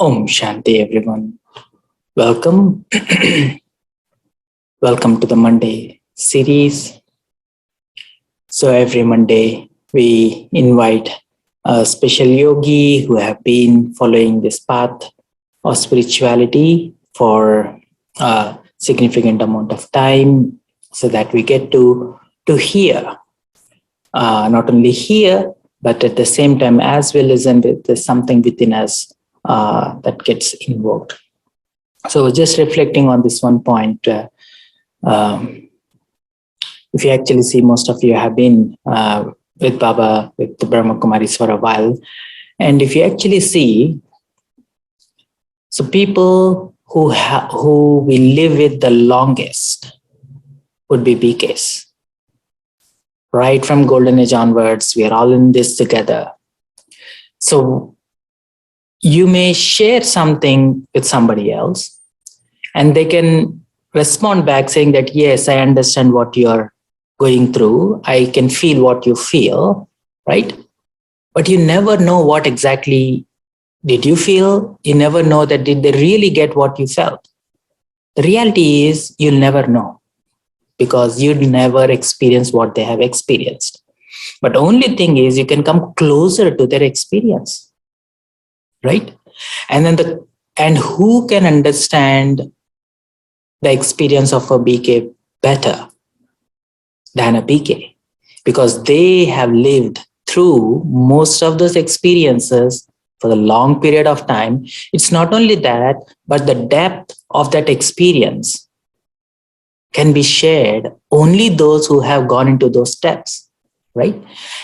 Om Shanti, everyone. Welcome. Welcome to the Monday series. So, every Monday, we invite a special yogi who have been following this path of spirituality for a significant amount of time so that we get to hear, not only hear, but at the same time, as we listen, there's something within us that gets invoked. So just reflecting on this one point, if you actually see, most of you have been with Baba, with the Brahma Kumaris for a while. And if you actually see, so people who we live with the longest would be BKs. Right from Golden Age onwards, we are all in this together. So you may share something with somebody else and they can respond back saying that, yes, I understand what you're going through. I can feel what you feel, right? But you never know what exactly did you feel. You never know that did they really get what you felt. The reality is you'll never know because you'd never experience what they have experienced. But the only thing is you can come closer to their experience. Right? And who can understand the experience of a BK better than a BK? Because they have lived through most of those experiences for a long period of time. It's not only that, but the depth of that experience can be shared only those who have gone into those steps. Right?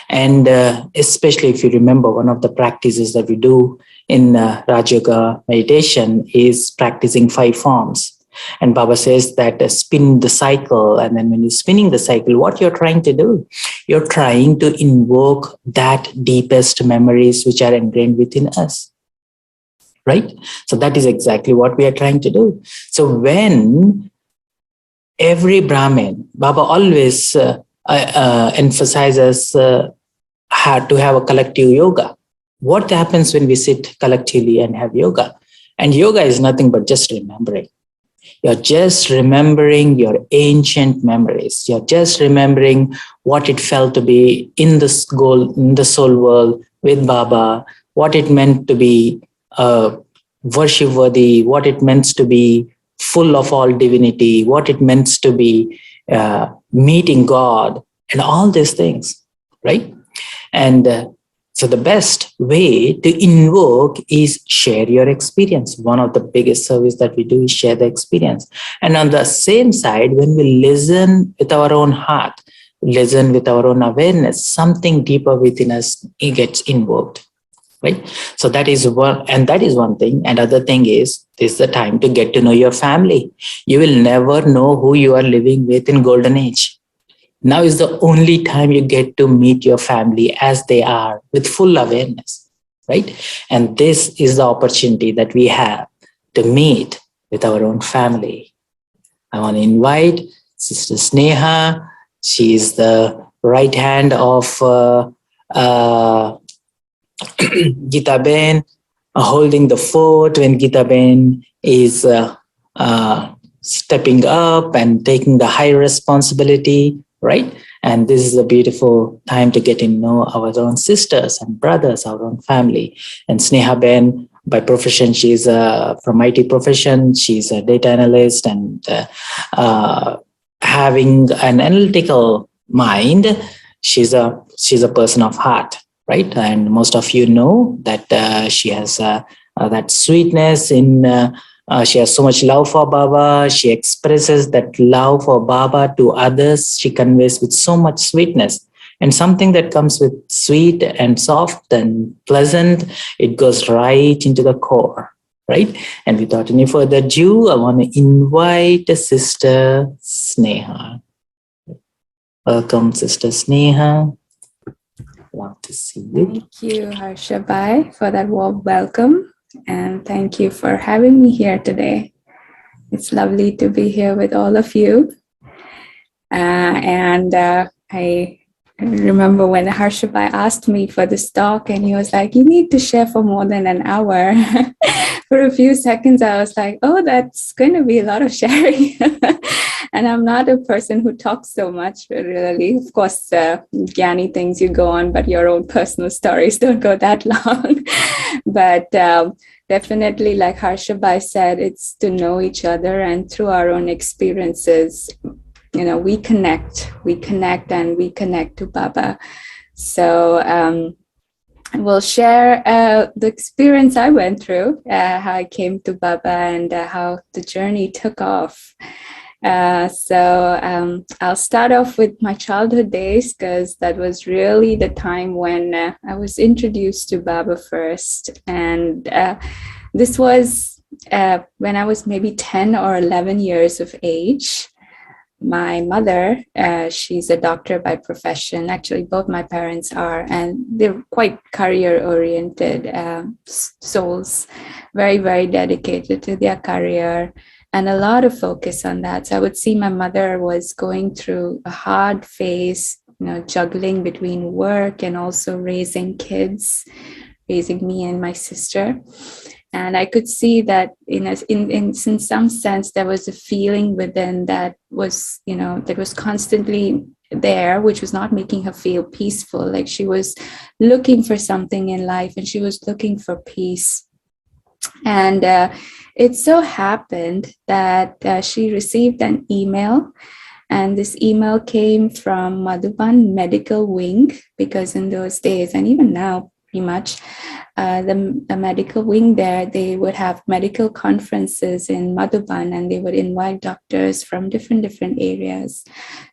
And especially if you remember, one of the practices that we do in Raj Yoga meditation is practicing 5 forms. And Baba says that spin the cycle. And then when you're spinning the cycle, what you're trying to do, you're trying to invoke that deepest memories which are ingrained within us. Right? So that is exactly what we are trying to do. So when every Brahmin, Baba always emphasizes how to have a collective yoga. What happens when we sit collectively and have yoga? And yoga is nothing but just remembering. You're just remembering your ancient memories. You're just remembering what it felt to be in the soul world with Baba, what it meant to be worship worthy, what it meant to be full of all divinity, what it meant to be meeting God, and all these things, right? And so the best way to invoke is share your experience. One of the biggest service that we do is share the experience. And on the same side, when we listen with our own heart, listen with our own awareness, something deeper within us, it gets invoked, right? So that is one thing. And other thing is, this is the time to get to know your family. You will never know who you are living with in Golden Age. Now is the only time you get to meet your family as they are with full awareness, right? And this is the opportunity that we have to meet with our own family. I want to invite Sister Sneha. She is the right hand of Gita Ben, holding the fort when Gita Ben is stepping up and taking the high responsibility, right? And this is a beautiful time to get to know our own sisters and brothers, our own family. And Sneha Ben, by profession, she's from IT profession. She's a data analyst and having an analytical mind. She's a person of heart, right? And most of you know that she has that sweetness in. She has so much love for Baba. She expresses that love for Baba to others. She conveys with so much sweetness. And something that comes with sweet and soft and pleasant, it goes right into the core, right? And without any further ado, I want to invite Sister Sneha. Welcome, Sister Sneha. Love to see you. Thank you, Harsha Bhai, for that warm welcome. And thank you for having me here today. It's lovely to be here with all of you. I I remember when Harsha asked me for this talk, and he was like, "You need to share for more than an hour." For a few seconds, I was like, "Oh, that's going to be a lot of sharing." And I'm not a person who talks so much, really. Of course, Gyani things you go on, but your own personal stories don't go that long. But definitely, like Harsha said, it's to know each other, and through our own experiences, we connect and we connect to Baba. So we'll share the experience I went through, how I came to Baba, and how the journey took off. So I'll start off with my childhood days, because that was really the time when I was introduced to Baba first. And this was when I was maybe 10 or 11 years of age. My mother, she's a doctor by profession. Actually, both my parents are, and they're quite career-oriented souls, very, very dedicated to their career, and a lot of focus on that. So I would see my mother was going through a hard phase, juggling between work and also raising kids, raising me and my sister. And I could see that in some sense, there was a feeling within that was, that was constantly there, which was not making her feel peaceful. Like she was looking for something in life, and she was looking for peace. And it so happened that she received an email, and this email came from Madhuban Medical Wing, because in those days, and even now, pretty much, the medical wing there, they would have medical conferences in Madhuban, and they would invite doctors from different areas.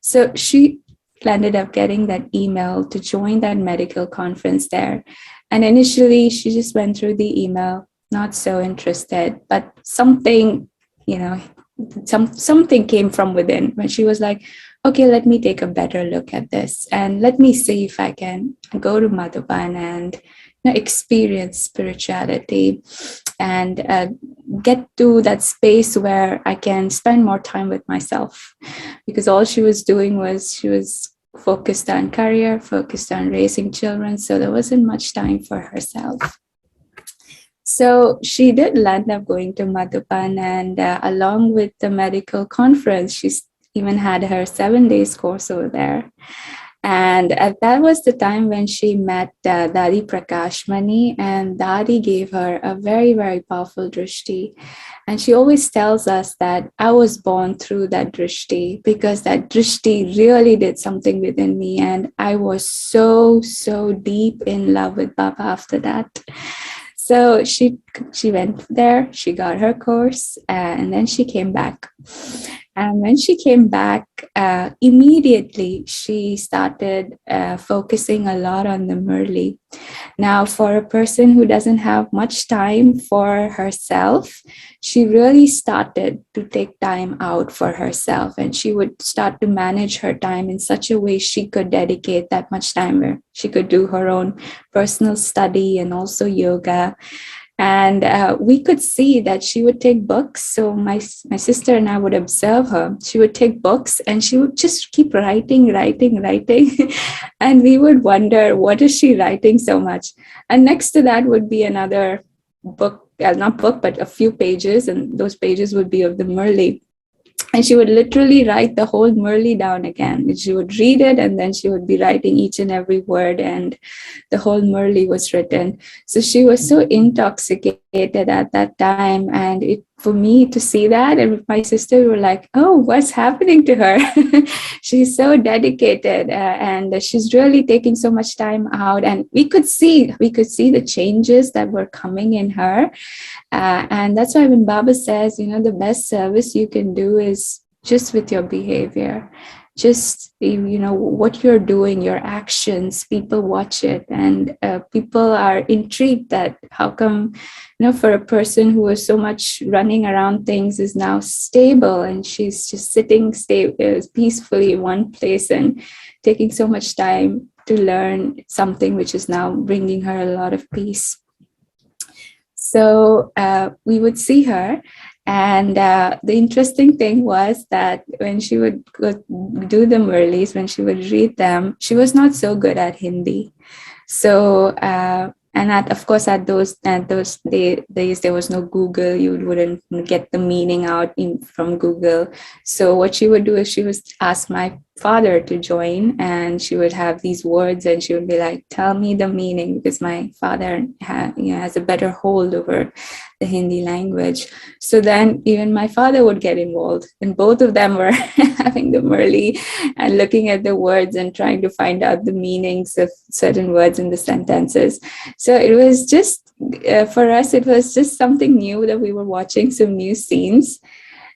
So she ended up getting that email to join that medical conference there. And initially, she just went through the email, not so interested, but something, something came from within when she was like, okay, let me take a better look at this, and let me see if I can go to Madhuban and experience spirituality, and get to that space where I can spend more time with myself. Because all she was doing was she was focused on career, focused on raising children, so there wasn't much time for herself. So she did land up going to Madhuban, and along with the medical conference, she even had her 7 days course over there. And that was the time when she met Dadi Prakashmani, and Dadi gave her a very, very powerful drishti. And she always tells us that I was born through that drishti, because that drishti really did something within me. And I was so, so deep in love with Baba after that. So she went there, she got her course, and then she came back. And when she came back, immediately she started focusing a lot on the Murli. Now, for a person who doesn't have much time for herself, she really started to take time out for herself, and she would start to manage her time in such a way she could dedicate that much time where she could do her own personal study and also yoga. And we could see that she would take books. So my sister and I would observe her. She would take books and she would just keep writing. And we would wonder, what is she writing so much? And next to that would be another book, not book, but a few pages. And those pages would be of the Murli. And she would literally write the whole Murli down again. She would read it, and then she would be writing each and every word, and the whole Murli was written. So she was so intoxicated at that time. And for me to see that, and my sister were like, oh, what's happening to her? She's so dedicated, and she's really taking so much time out. And we could see the changes that were coming in her. And that's why when Baba says, the best service you can do is just with your behavior, just, what you're doing, your actions, people watch it, and people are intrigued that how come, for a person who was so much running around things is now stable, and she's just sitting peacefully in one place and taking so much time to learn something which is now bringing her a lot of peace. So we would see her, And the interesting thing was that when she would do the Murlis, when she would read them, she was not so good at Hindi. So, and of course, at those days, there was no Google. You wouldn't get the meaning out from Google. So what she would do is she would ask my father to join, and she would have these words, and she would be like, "Tell me the meaning," because my father has a better hold over the Hindi language. So then even my father would get involved, and both of them were having the Murli and looking at the words and trying to find out the meanings of certain words in the sentences. So it was just, for us, it was just something new that we were watching some new scenes.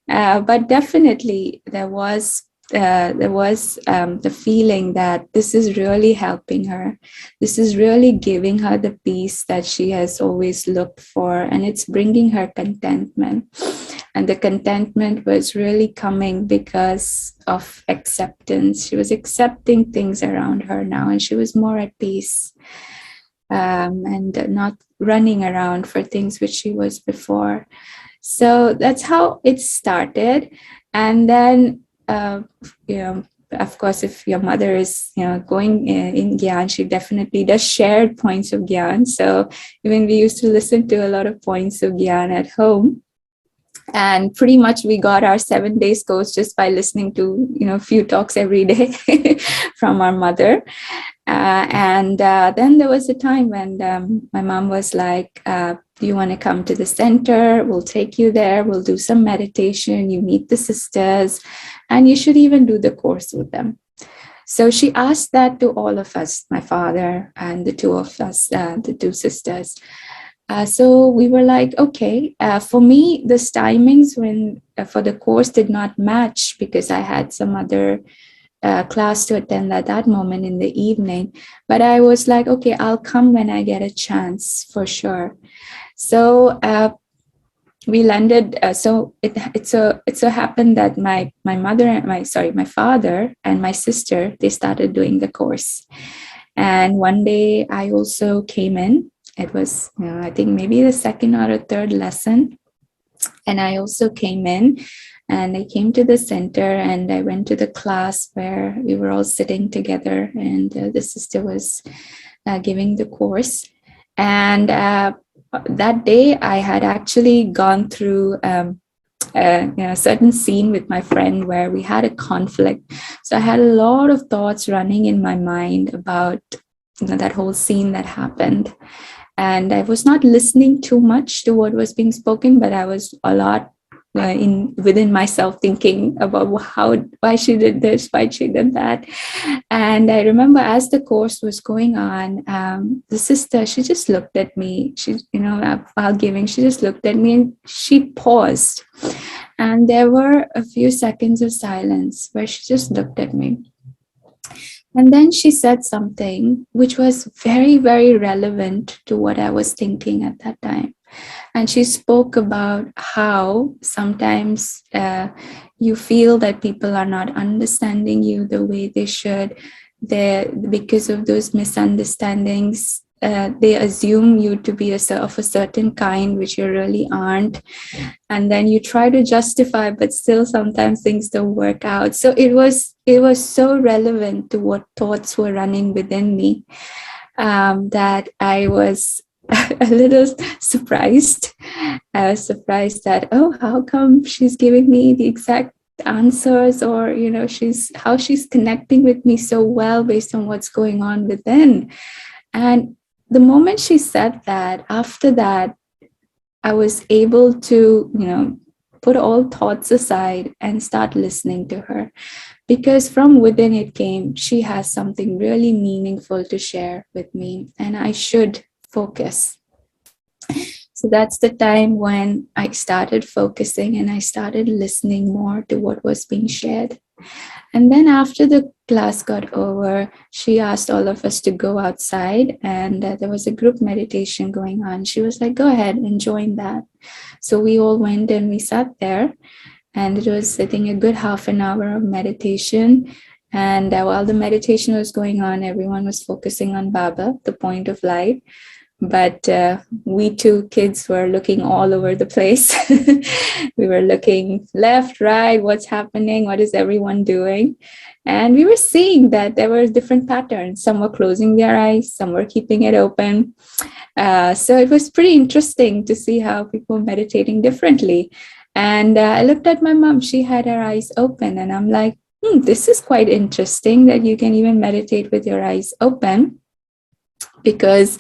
But definitely there was the feeling that this is really helping her. This is really giving her the peace that she has always looked for, and it's bringing her contentment. And the contentment was really coming because of acceptance. She was accepting things around her now, and she was more at peace, and not running around for things which she was before. So that's how it started. And then, of course, if your mother is, going in Gyan, she definitely does share points of Gyan. So even we used to listen to a lot of points of Gyan at home. And pretty much we got our 7 days course just by listening to, a few talks every day from our mother. And then there was a time when my mom was like, do you want to come to the center? We'll take you there. We'll do some meditation. You meet the sisters, and you should even do the course with them. So she asked that to all of us, my father and the two of us, the two sisters. So we were like, okay. For me, the timings for the course did not match because I had some other class to attend at that moment in the evening. But I was like, okay, I'll come when I get a chance for sure. So we landed. So it so happened that my father and my sister, they started doing the course. And one day I also came in. It was, I think maybe the second or a third lesson. And I also came in, and I came to the center, and I went to the class where we were all sitting together, and the sister was giving the course. And that day I had actually gone through a certain scene with my friend where we had a conflict. So I had a lot of thoughts running in my mind about that whole scene that happened. And I was not listening too much to what was being spoken, but I was a lot within myself thinking about why she did this, why she did that. And I remember as the course was going on, the sister, she just looked at me. She, while giving, she just looked at me and she paused. And there were a few seconds of silence where she just looked at me. And then she said something which was very, very relevant to what I was thinking at that time. And she spoke about how sometimes you feel that people are not understanding you the way they should. Because of those misunderstandings, they assume you to be of a certain kind, which you really aren't. And then you try to justify, but still sometimes things don't work out. So it was so relevant to what thoughts were running within me, that I was a little surprised. I was surprised that, oh, how come she's giving me the exact answers, or how she's connecting with me so well based on what's going on within. And the moment she said that, after that, I was able to put all thoughts aside and start listening to her, because from within it came, she has something really meaningful to share with me, and I should focus. So that's the time when I started focusing and I started listening more to what was being shared. And then after the class got over, she asked all of us to go outside, and there was a group meditation going on. She was like, go ahead and join that. So we all went and we sat there, and it was, I think, a good half an hour of meditation. And while the meditation was going on, everyone was focusing on Baba, the point of light. But we two kids were looking all over the place. We were looking left, right, what's happening, what is everyone doing? And we were seeing that there were different patterns. Some were closing their eyes, some were keeping it open. So it was pretty interesting to see how people were meditating differently. And I looked at my mom, she had her eyes open, and I'm like, this is quite interesting that you can even meditate with your eyes open, because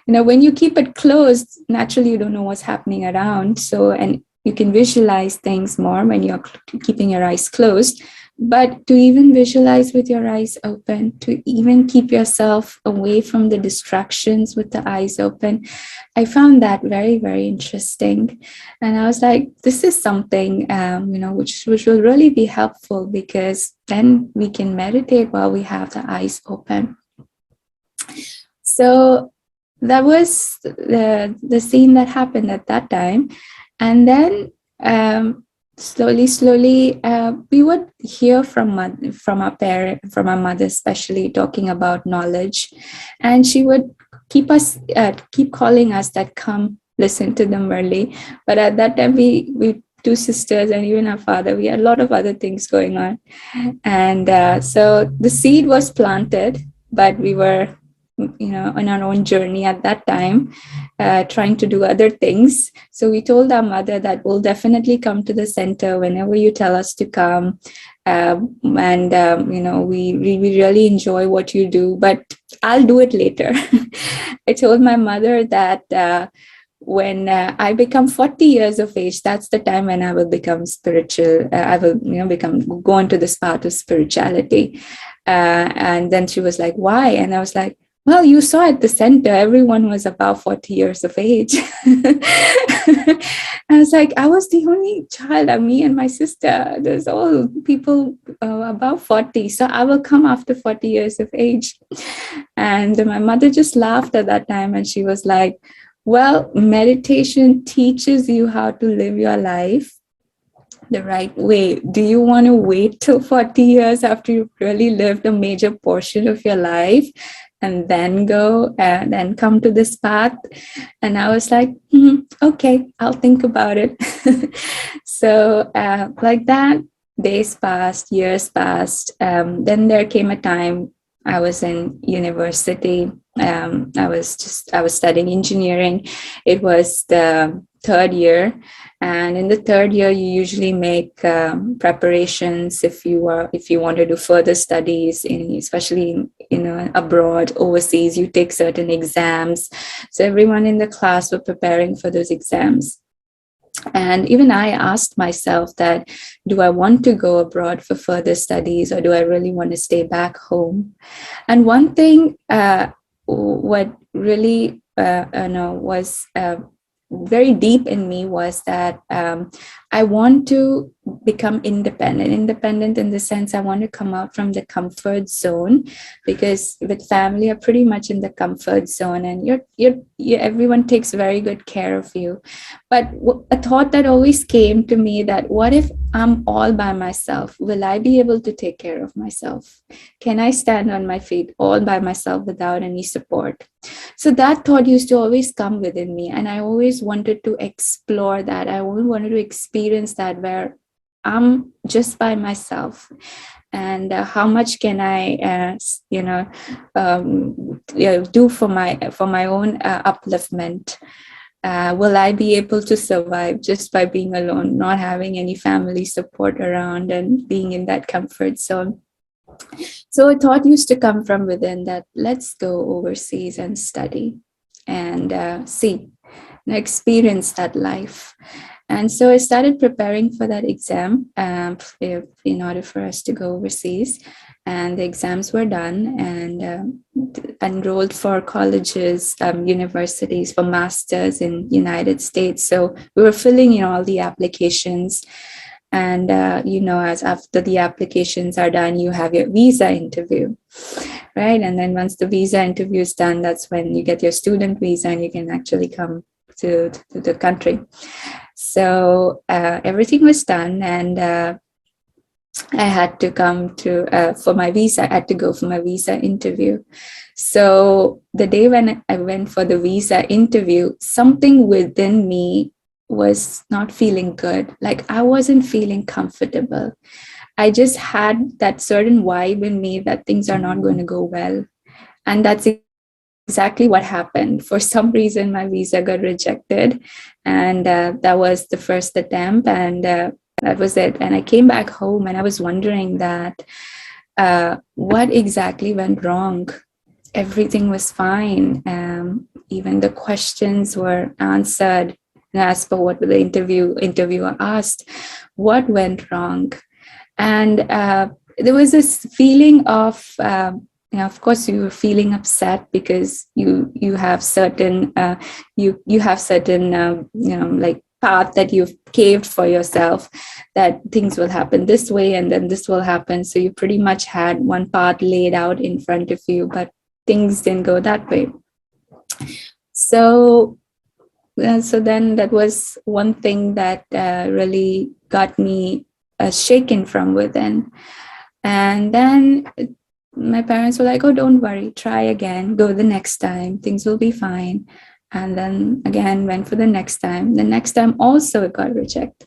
when you keep it closed, naturally you don't know what's happening around. So, and you can visualize things more when you're keeping your eyes closed. But to even visualize with your eyes open, to even keep yourself away from the distractions with the eyes open, I found that very, very interesting. And I was like, this is something, which will really be helpful, because then we can meditate while we have the eyes open. So that was the scene that happened at that time. And then slowly, we would hear from our mother, especially talking about knowledge, and she would keep calling us that, come listen to the Murli. But at that time, we two sisters and even our father, we had a lot of other things going on, and so the seed was planted, but we were on our own journey at that time, trying to do other things. So we told our mother that we'll definitely come to the center whenever you tell us to come. We really enjoy what you do, but I'll do it later. I told my mother that when I become 40 years of age, that's the time when I will become spiritual. I will, go into this path of spirituality. And then she was like, why? And I was like, well, you saw at the center, everyone was about 40 years of age. I was like, I was the only child, me and my sister. There's all people about 40. So I will come after 40 years of age. And my mother just laughed at that time. And she was like, well, meditation teaches you how to live your life the right way. Do you want to wait till 40 years after you've really lived a major portion of your life and then go and then come to this path? And I was like, okay, I'll think about it. So like that, days passed, years passed. Then there came a time I was in university. I was studying engineering. It was the third year, and in the third year you usually make preparations if you want to do further studies, especially abroad, overseas. You take certain exams. So everyone in the class were preparing for those exams. And even I asked myself that, do I want to go abroad for further studies, or do I really want to stay back home? And one thing, what really was very deep in me, was that I want to become independent in the sense I want to come out from the comfort zone, because with family you're pretty much in the comfort zone, and you're everyone takes very good care of you. But a thought that always came to me, that what if I'm all by myself? Will I be able to take care of myself? Can I stand on my feet all by myself without any support? So that thought used to always come within me, and I always wanted to explore that. I always wanted to experience that, where I'm just by myself, and how much can I do for my own upliftment. Will I be able to survive just by being alone, not having any family support around, and being in that comfort zone? So a thought used to come from within, that let's go overseas and study and experience that life. And so I started preparing for that exam in order for us to go overseas. And the exams were done, and enrolled for colleges, universities, for masters in United States. So we were filling all the applications. And as after the applications are done, you have your visa interview, right? And then once the visa interview is done, that's when you get your student visa and you can actually come to the country. So everything was done, and I had to come to for my visa. I had to go for my visa interview. So the day when I went for the visa interview, something within me was not feeling good. Like I wasn't feeling comfortable. I just had that certain vibe in me that things are not going to go well. And that's exactly what happened. For some reason, my visa got rejected. And that was the first attempt. And that was it. And I came back home and I was wondering that what exactly went wrong. Everything was fine. Even the questions were answered as per what the interviewer asked. What went wrong? And there was this feeling of of course you were feeling upset because you have certain you have certain like path that you've caved for yourself, that things will happen this way and then this will happen, so you pretty much had one path laid out in front of you, but things didn't go that way. So so then that was one thing that really got me shaken from within. And then my parents were like, oh, don't worry, try again, go the next time, things will be fine. And then again, went for the next time. The next time also it got rejected.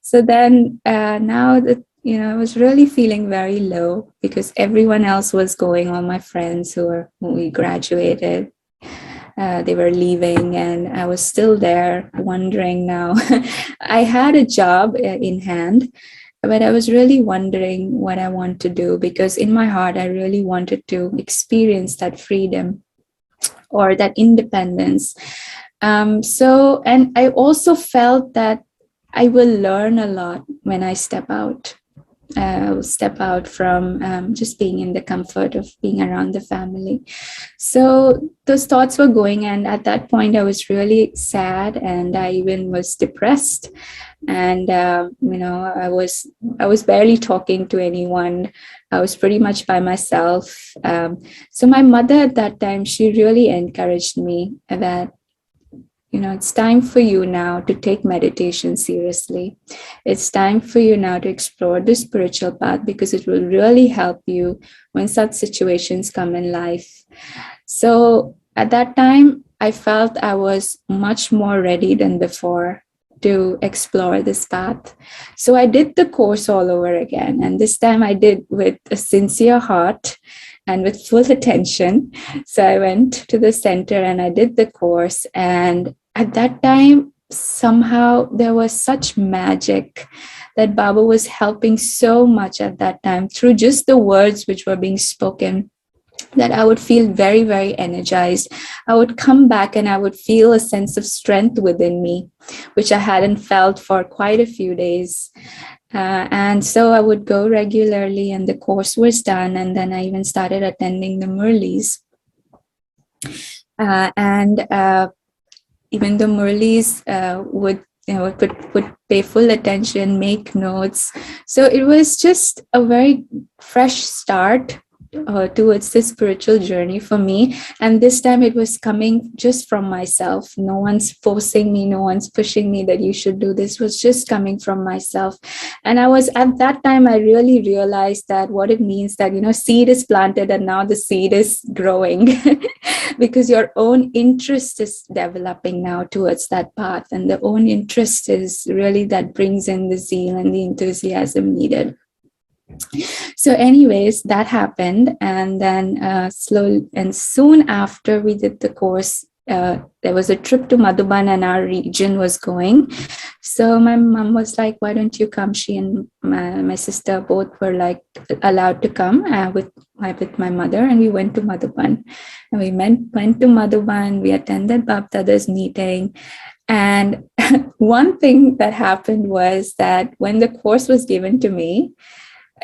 So then now that, I was really feeling very low because everyone else was going, all my friends who we graduated, they were leaving and I was still there wondering now. I had a job in hand, but I was really wondering what I want to do, because in my heart, I really wanted to experience that freedom or that independence. And I also felt that I will learn a lot when I step out. Step out from just being in the comfort of being around the family. So those thoughts were going, and at that point I was really sad and I even was depressed. And I was barely talking to anyone. I was pretty much by myself. So my mother at that time, she really encouraged me that it's time for you now to take meditation seriously. It's time for you now to explore the spiritual path, because it will really help you when such situations come in life. So at that time, I felt I was much more ready than before to explore this path. So I did the course all over again. And this time I did with a sincere heart and with full attention. So I went to the center and I did the course. And at that time, somehow there was such magic that Baba was helping so much at that time through just the words which were being spoken, that I would feel very, very energized. I would come back and I would feel a sense of strength within me, which I hadn't felt for quite a few days. And so I would go regularly and the course was done. And then I even started attending the Murlis. And even the Murlis would pay full attention, make notes. So it was just a very fresh start towards this spiritual journey for me. And this time it was coming just from myself. No one's forcing me, no one's pushing me that you should do this. It was just coming from myself. And I was, at that time, I really realized that what it means that, seed is planted and now the seed is growing because your own interest is developing now towards that path. And the own interest is really that brings in the zeal and the enthusiasm needed. So anyways, that happened. And then slowly and soon after we did the course, there was a trip to Madhuban and our region was going. So my mom was like, why don't you come? She and my sister both were like allowed to come with my mother, and we went to Madhuban. And we went to Madhuban, we attended Bab Dada's meeting. And one thing that happened was that when the course was given to me,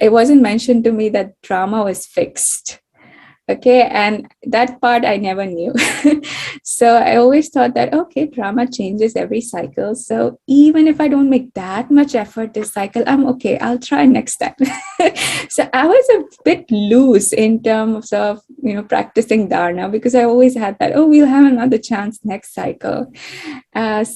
it wasn't mentioned to me that drama was fixed. Okay, and that part I never knew. So I always thought that, okay, drama changes every cycle. So even if I don't make that much effort this cycle, I'm okay. I'll try next time. So I was a bit loose in terms of, practicing dharana, because I always had that, oh, we'll have another chance next cycle. And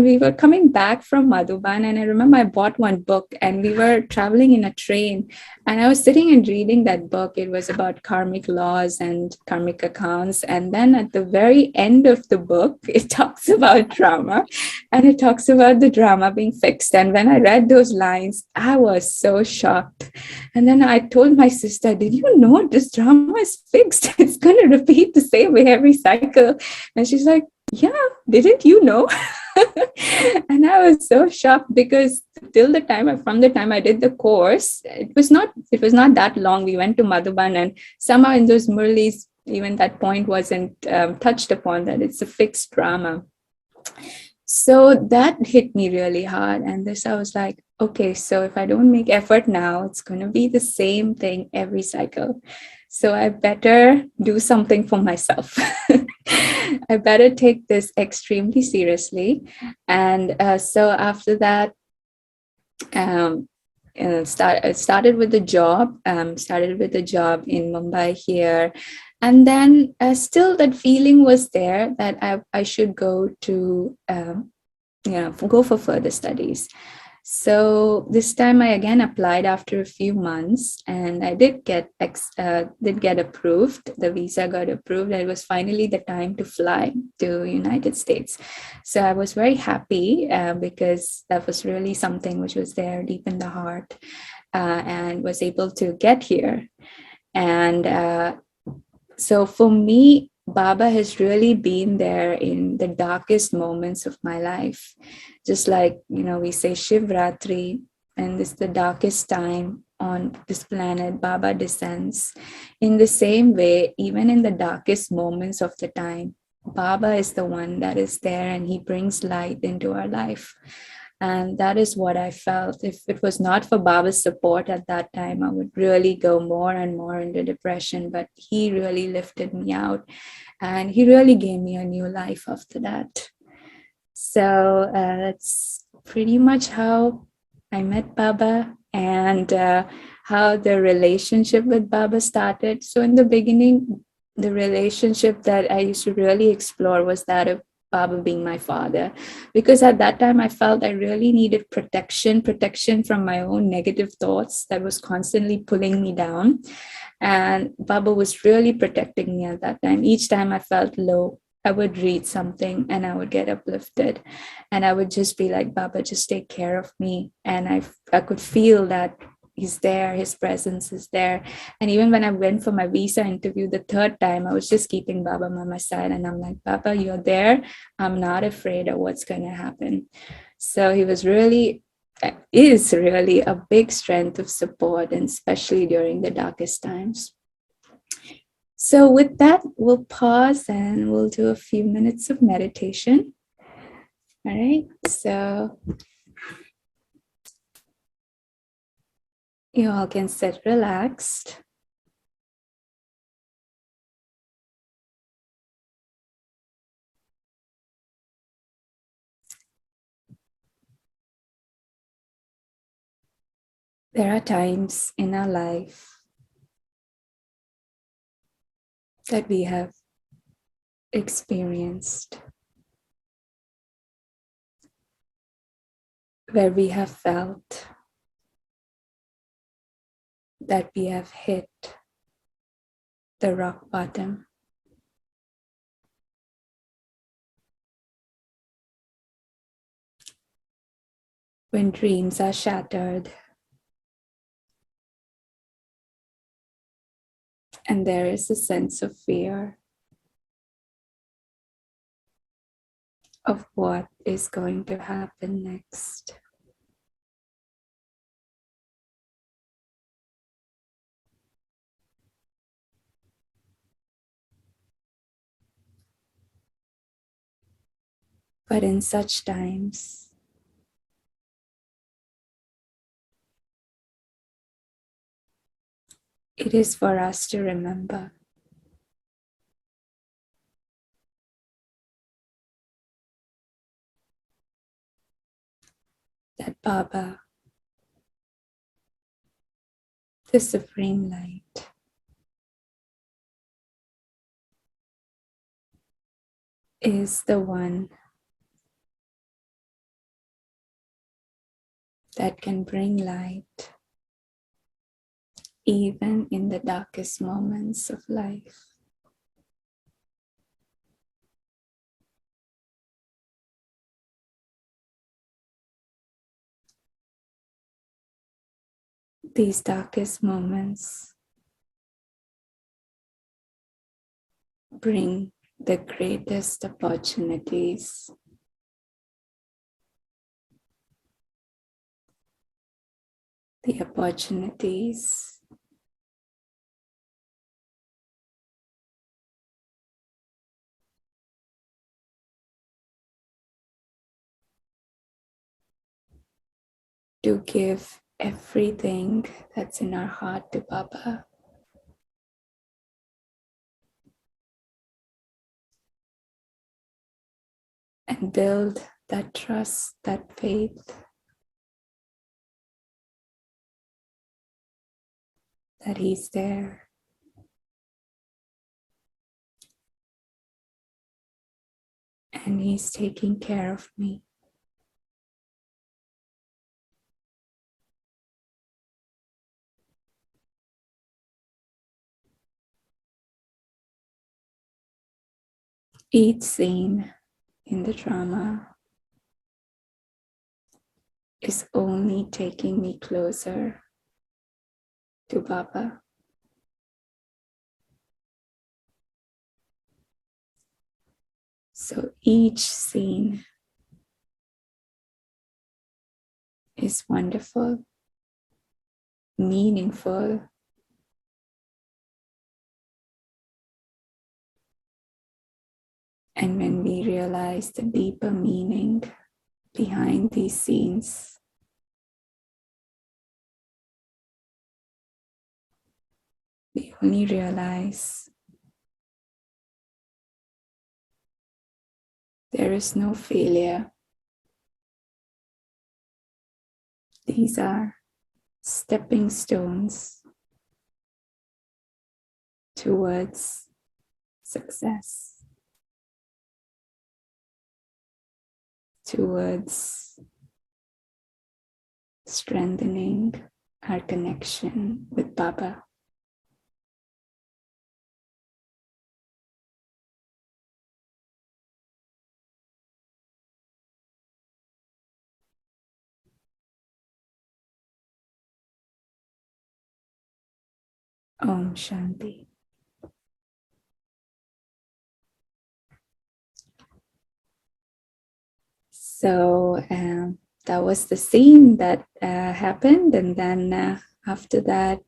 we were coming back from Madhuban, and I remember I bought one book, and we were traveling in a train, and I was sitting and reading that book. It was about karmic laws and karmic accounts. And then at the very end of the book, it talks about drama, and it talks about the drama being fixed. And when I read those lines, I was so shocked. And then I told my sister, did you know this drama is fixed? It's going to repeat the same way every cycle. And she's like, yeah, didn't you know? And I was so shocked, because from the time I did the course, it was not that long. We went to Madhuban, and somehow in those Murlis, even that point wasn't touched upon, that it's a fixed drama. So that hit me really hard. And this, I was like, okay, so if I don't make effort now, it's going to be the same thing every cycle. So I better do something for myself. I better take this extremely seriously. And so after that, started with the job. Started with the job in Mumbai here, and then still that feeling was there that I should go to go for further studies. So this time I again applied after a few months, and I did get approved. The visa got approved, and it was finally the time to fly to United States. So I was very happy, because that was really something which was there deep in the heart, and was able to get here. And so for me, Baba has really been there in the darkest moments of my life. Just like, we say Shivratri, and this is the darkest time on this planet, Baba descends. In the same way, even in the darkest moments of the time, Baba is the one that is there, and he brings light into our life. And that is what I felt. If it was not for Baba's support at that time, I would really go more and more into depression. But he really lifted me out, and he really gave me a new life after that. So that's pretty much how I met Baba, and how the relationship with Baba started. So in the beginning, the relationship that I used to really explore was that of Baba being my father, because at that time I felt I really needed protection from my own negative thoughts that was constantly pulling me down. And Baba was really protecting me at that time. Each time I felt low, I would read something and I would get uplifted, and I would just be like, Baba, just take care of me. And I could feel that he's there, his presence is there. And even when I went for my visa interview the third time, I was just keeping Baba by my side, and I'm like, Baba, you're there. I'm not afraid of what's going to happen. So he is really a big strength of support, and especially during the darkest times. So with that, we'll pause and we'll do a few minutes of meditation. All right, so you all can sit relaxed. There are times in our life that we have experienced where we have felt that we have hit the rock bottom. When dreams are shattered and there is a sense of fear of what is going to happen next. But in such times, it is for us to remember that Baba, the Supreme Light, is the one that can bring light even in the darkest moments of life. These darkest moments bring the greatest opportunities. The opportunities to give everything that's in our heart to Baba. And build that trust, that faith that He's there. And He's taking care of me. Each scene in the drama is only taking me closer to Baba. So each scene is wonderful, meaningful, and when we realize the deeper meaning behind these scenes, we only realize there is no failure. These are stepping stones towards success, towards strengthening our connection with Baba. Om Shanti. So that was the scene that happened, and then after that,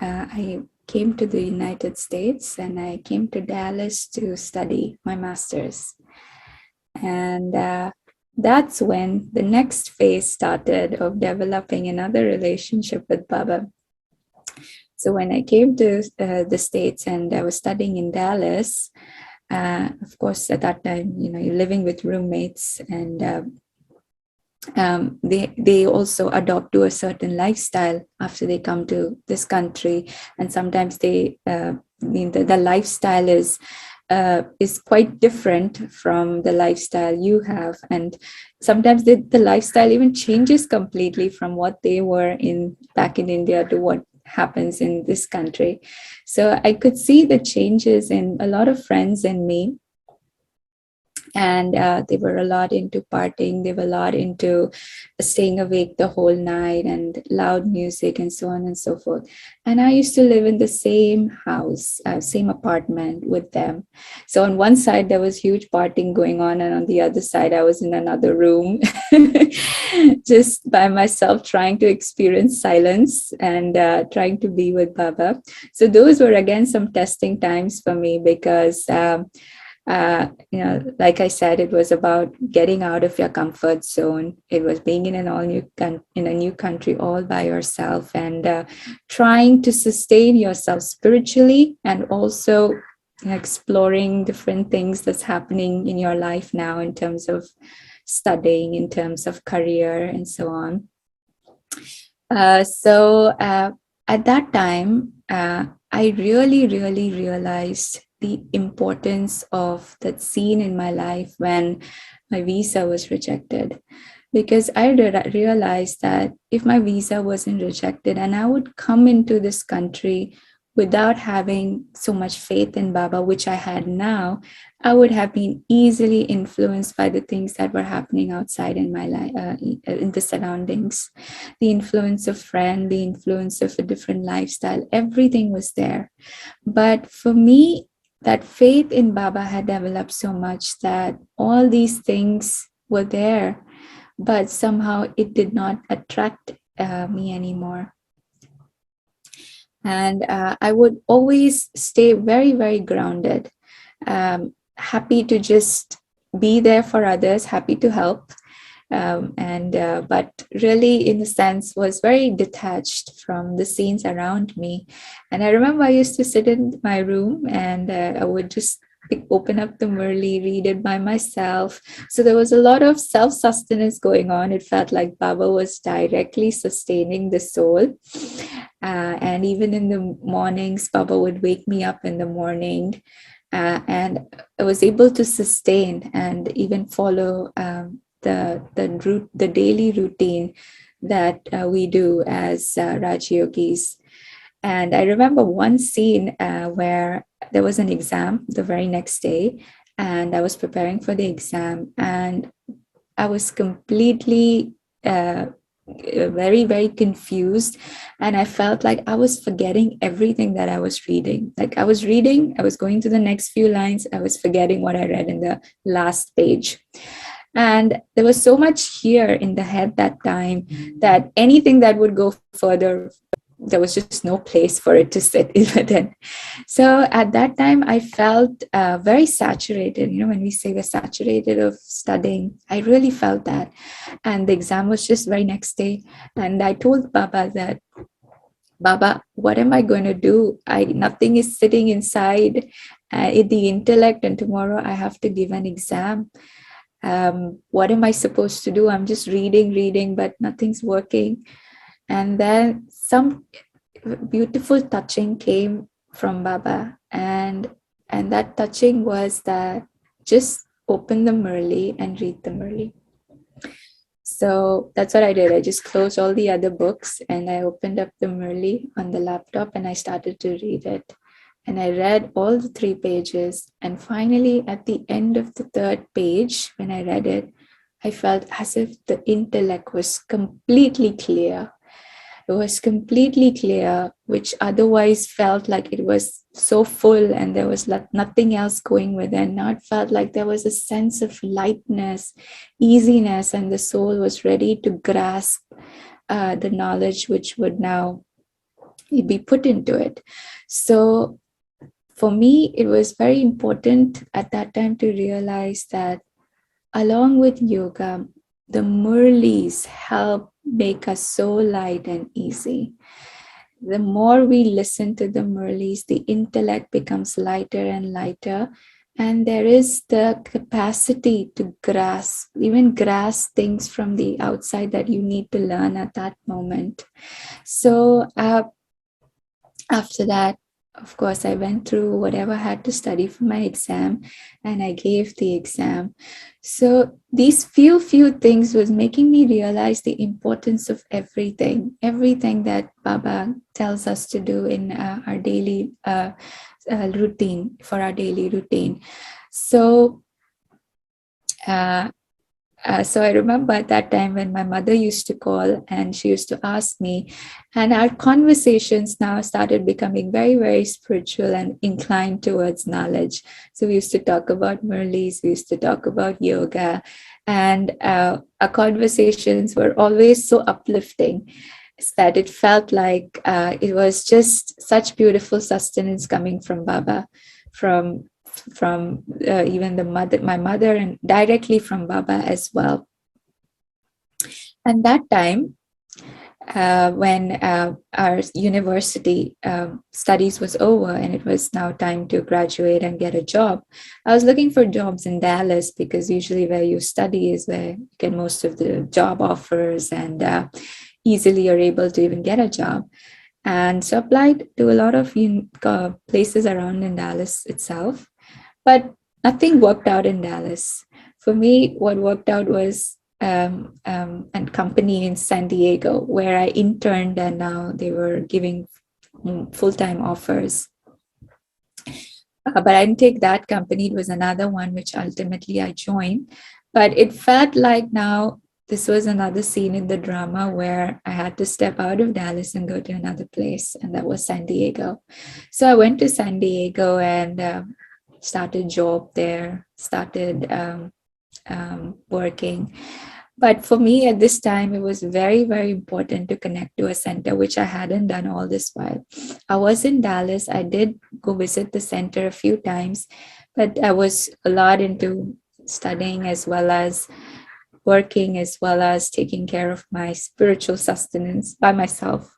I came to the United States, and I came to Dallas to study my master's, and that's when the next phase started of developing another relationship with Baba. So when I came to the States and I was studying in Dallas, of course, at that time, you're living with roommates, and they also adopt to a certain lifestyle after they come to this country, and sometimes the lifestyle is quite different from the lifestyle you have, and sometimes the lifestyle even changes completely from what they were back in India to what happens in this country. So I could see the changes in a lot of friends and me. And they were a lot into partying. They were a lot into staying awake the whole night and loud music and so on and so forth. And I used to live in the same house, same apartment with them. So on one side, there was huge partying going on. And on the other side, I was in another room, just by myself, trying to experience silence and trying to be with Baba. So those were, again, some testing times for me, because Like I said, it was about getting out of your comfort zone. It was being in an all new in a new country all by yourself, and trying to sustain yourself spiritually, and also exploring different things that's happening in your life now in terms of studying, in terms of career, and so on. So at that time, I really, really realized the importance of that scene in my life when my visa was rejected. Because I realized that if my visa wasn't rejected and I would come into this country without having so much faith in Baba, which I had now, I would have been easily influenced by the things that were happening outside in my life, in the surroundings, the influence of friend, the influence of a different lifestyle, everything was there. But for me, that faith in Baba had developed so much that all these things were there, but somehow it did not attract me anymore. And I would always stay very, very grounded, happy to just be there for others, happy to help. And but really, in a sense, was very detached from the scenes around me. And I remember I used to sit in my room, and I would just open up the Murli, read it by myself. So there was a lot of self-sustenance going on. It felt like Baba was directly sustaining the soul. And even in the mornings, Baba would wake me up in the morning, and I was able to sustain and even follow the daily routine that we do as Raj Yogis. And I remember one scene where there was an exam the very next day, and I was preparing for the exam, and I was completely very, very confused. And I felt like I was forgetting everything that I was reading. Like I was reading, I was going to the next few lines, I was forgetting what I read in the last page. And there was so much here in the head that time that anything that would go further, there was just no place for it to sit even then. So at that time, I felt very saturated. When we say we're saturated of studying, I really felt that. And the exam was just very next day. And I told Baba that, Baba, what am I going to do? Nothing is sitting inside in the intellect, and tomorrow I have to give an exam. What am I supposed to do? I'm just reading, but nothing's working. And then some beautiful touching came from Baba, and that touching was that just open the Murli and read the Murli. So that's what I did. I just closed all the other books and I opened up the Murli on the laptop and I started to read it. And I read all the 3 pages. And finally, at the end of the 3rd page, when I read it, I felt as if the intellect was completely clear. It was completely clear, which otherwise felt like it was so full and there was nothing else going within. Now it felt like there was a sense of lightness, easiness, and the soul was ready to grasp the knowledge which would now be put into it. So for me, it was very important at that time to realize that along with yoga, the Murlis help make us so light and easy. The more we listen to the Murlis, the intellect becomes lighter and lighter. And there is the capacity to even grasp things from the outside that you need to learn at that moment. So after that, of course, I went through whatever I had to study for my exam, and I gave the exam. So these few things was making me realize the importance of everything that Baba tells us to do in our daily routine, for our daily routine. So so I remember at that time when my mother used to call and she used to ask me, and our conversations now started becoming very, very spiritual and inclined towards knowledge. So we used to talk about Murlis, we used to talk about yoga, and our conversations were always so uplifting that it felt like it was just such beautiful sustenance coming from Baba, from from even my mother, and directly from Baba as well. And that time, when our university studies was over and it was now time to graduate and get a job, I was looking for jobs in Dallas, because usually where you study is where you get most of the job offers, and easily you're able to even get a job. And so applied to a lot of places around in Dallas itself, but nothing worked out in Dallas. For me, what worked out was a company in San Diego where I interned, and now they were giving full-time offers. But I didn't take that company. It was another one which ultimately I joined. But it felt like now this was another scene in the drama where I had to step out of Dallas and go to another place, and that was San Diego. So I went to San Diego and started job there, started working. But for me at this time, it was very, very important to connect to a center, which I hadn't done all this while. I was in Dallas. I did go visit the center a few times, but I was a lot into studying as well as working, as well as taking care of my spiritual sustenance by myself.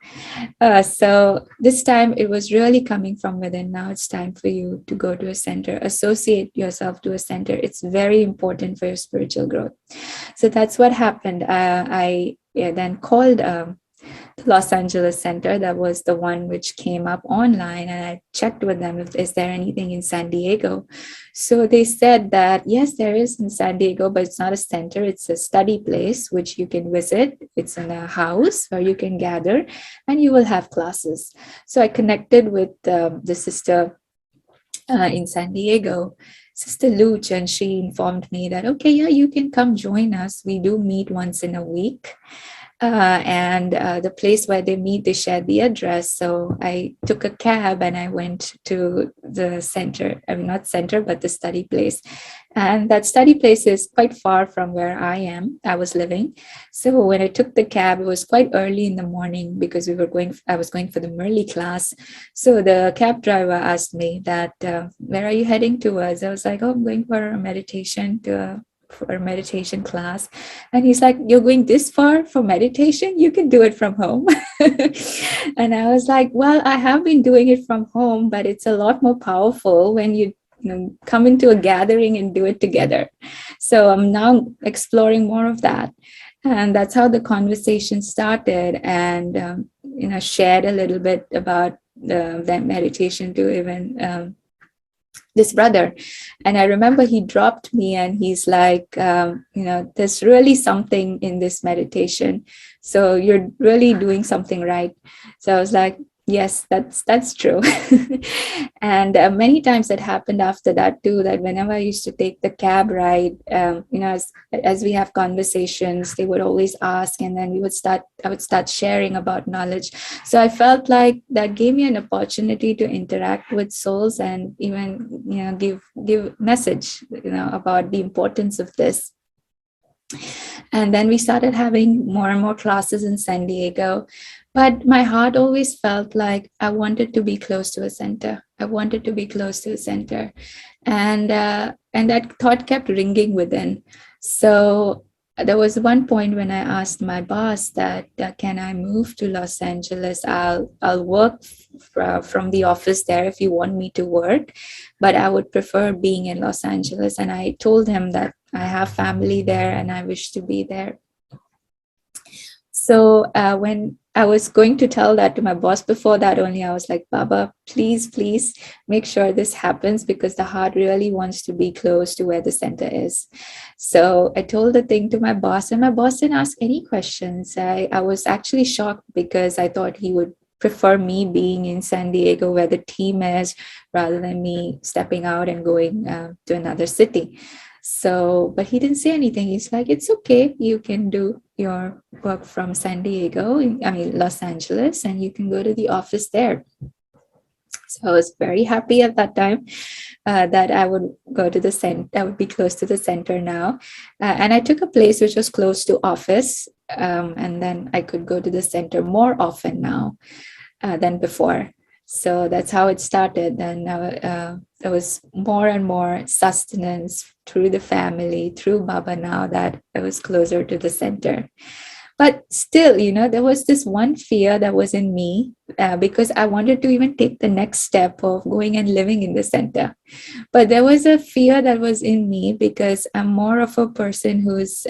So this time it was really coming from within. Now it's time for you to go to a center, associate yourself to a center. It's very important for your spiritual growth. So that's what happened. I then called the Los Angeles Center. That was the one which came up online, and I checked with them if is there anything in San Diego. So they said that yes, there is in San Diego, but it's not a center. It's a study place which you can visit. It's in a house where you can gather, and you will have classes. So I connected with the sister in San Diego, Sister Luch, and she informed me that, okay, yeah, you can come join us. We do meet once in a week. And the place where they meet, they shared the address. So I took a cab and I went to the center. I mean, not center, but the study place. And that study place is quite far from where I was living. So when I took the cab, it was quite early in the morning because I was going for the Merli class. So the cab driver asked me that, where are you heading towards? I was like, oh, I'm going for a meditation for a meditation class. And he's like, you're going this far for meditation? You can do it from home. And I was like, well, I have been doing it from home, but it's a lot more powerful when you come into a gathering and do it together. So I'm now exploring more of that. And that's how the conversation started. And, shared a little bit about that meditation to even this brother. And I remember he dropped me and he's like, there's really something in this meditation. So you're really doing something right. So I was like, yes, that's true. And many times that happened after that too, that whenever I used to take the cab ride, as we have conversations, they would always ask, and then I would start sharing about knowledge. So I felt like that gave me an opportunity to interact with souls and even, give message, about the importance of this. And then we started having more and more classes in San Diego. But my heart always felt like I wanted to be close to a center. I wanted to be close to a center. And that thought kept ringing within. So there was one point when I asked my boss that, can I move to Los Angeles? I'll work from the office there if you want me to work, but I would prefer being in Los Angeles. And I told him that I have family there and I wish to be there. So when I was going to tell that to my boss, before that only, I was like, Baba, please make sure this happens, because the heart really wants to be close to where the center is. So I told the thing to my boss, and my boss didn't ask any questions. I was actually shocked because I thought he would prefer me being in San Diego where the team is, rather than me stepping out and going to another city. So, but he didn't say anything. He's like, it's okay. You can do your work from Los Angeles, and you can go to the office there. So I was very happy at that time that I would go to the center. I would be close to the center now. And I took a place which was close to office. And then I could go to the center more often now than before. So that's how it started. And there was more and more sustenance through the family, through Baba, now that I was closer to the center. But still, there was this one fear that was in me, because I wanted to even take the next step of going and living in the center. But there was a fear that was in me because I'm more of a person who's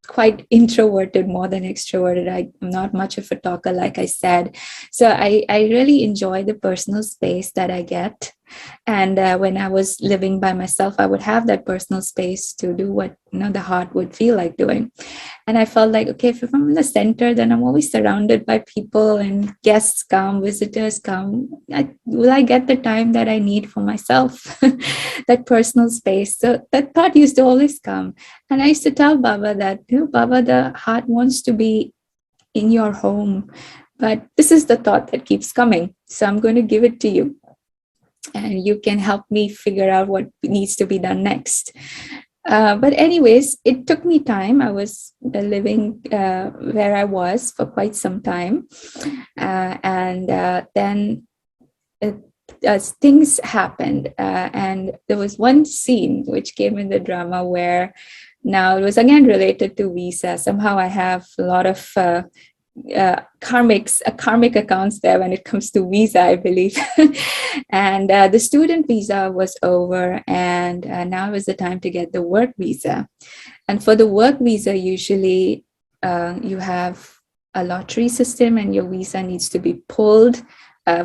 quite introverted more than extroverted. I'm not much of a talker, like I said. So I really enjoy the personal space that I get. And when I was living by myself, I would have that personal space to do what the heart would feel like doing. And I felt like, okay, if I'm in the center, then I'm always surrounded by people and guests come, visitors come. Will I get the time that I need for myself, that personal space? So that thought used to always come. And I used to tell Baba that, Baba, the heart wants to be in your home, but this is the thought that keeps coming. So I'm going to give it to you. And you can help me figure out what needs to be done next. But anyways, it took me time. I was living where I was for quite some time. And then things happened. And there was one scene which came in the drama where now it was again related to visa. Somehow I have a lot of karmic accounts there when it comes to visa, I believe. And the student visa was over, and now is the time to get the work visa. And for the work visa, usually you have a lottery system, and your visa needs to be pulled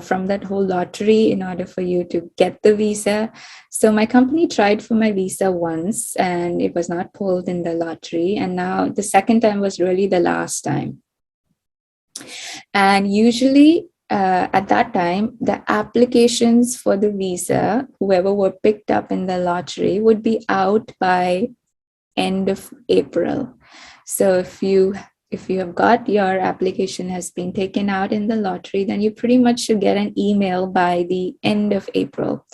from that whole lottery in order for you to get the visa. So my company tried for my visa once, and it was not pulled in the lottery. And now the second time was really the last time. And usually at that time, the applications for the visa, whoever were picked up in the lottery, would be out by end of April. So if you have got your application has been taken out in the lottery, then you pretty much should get an email by the end of April.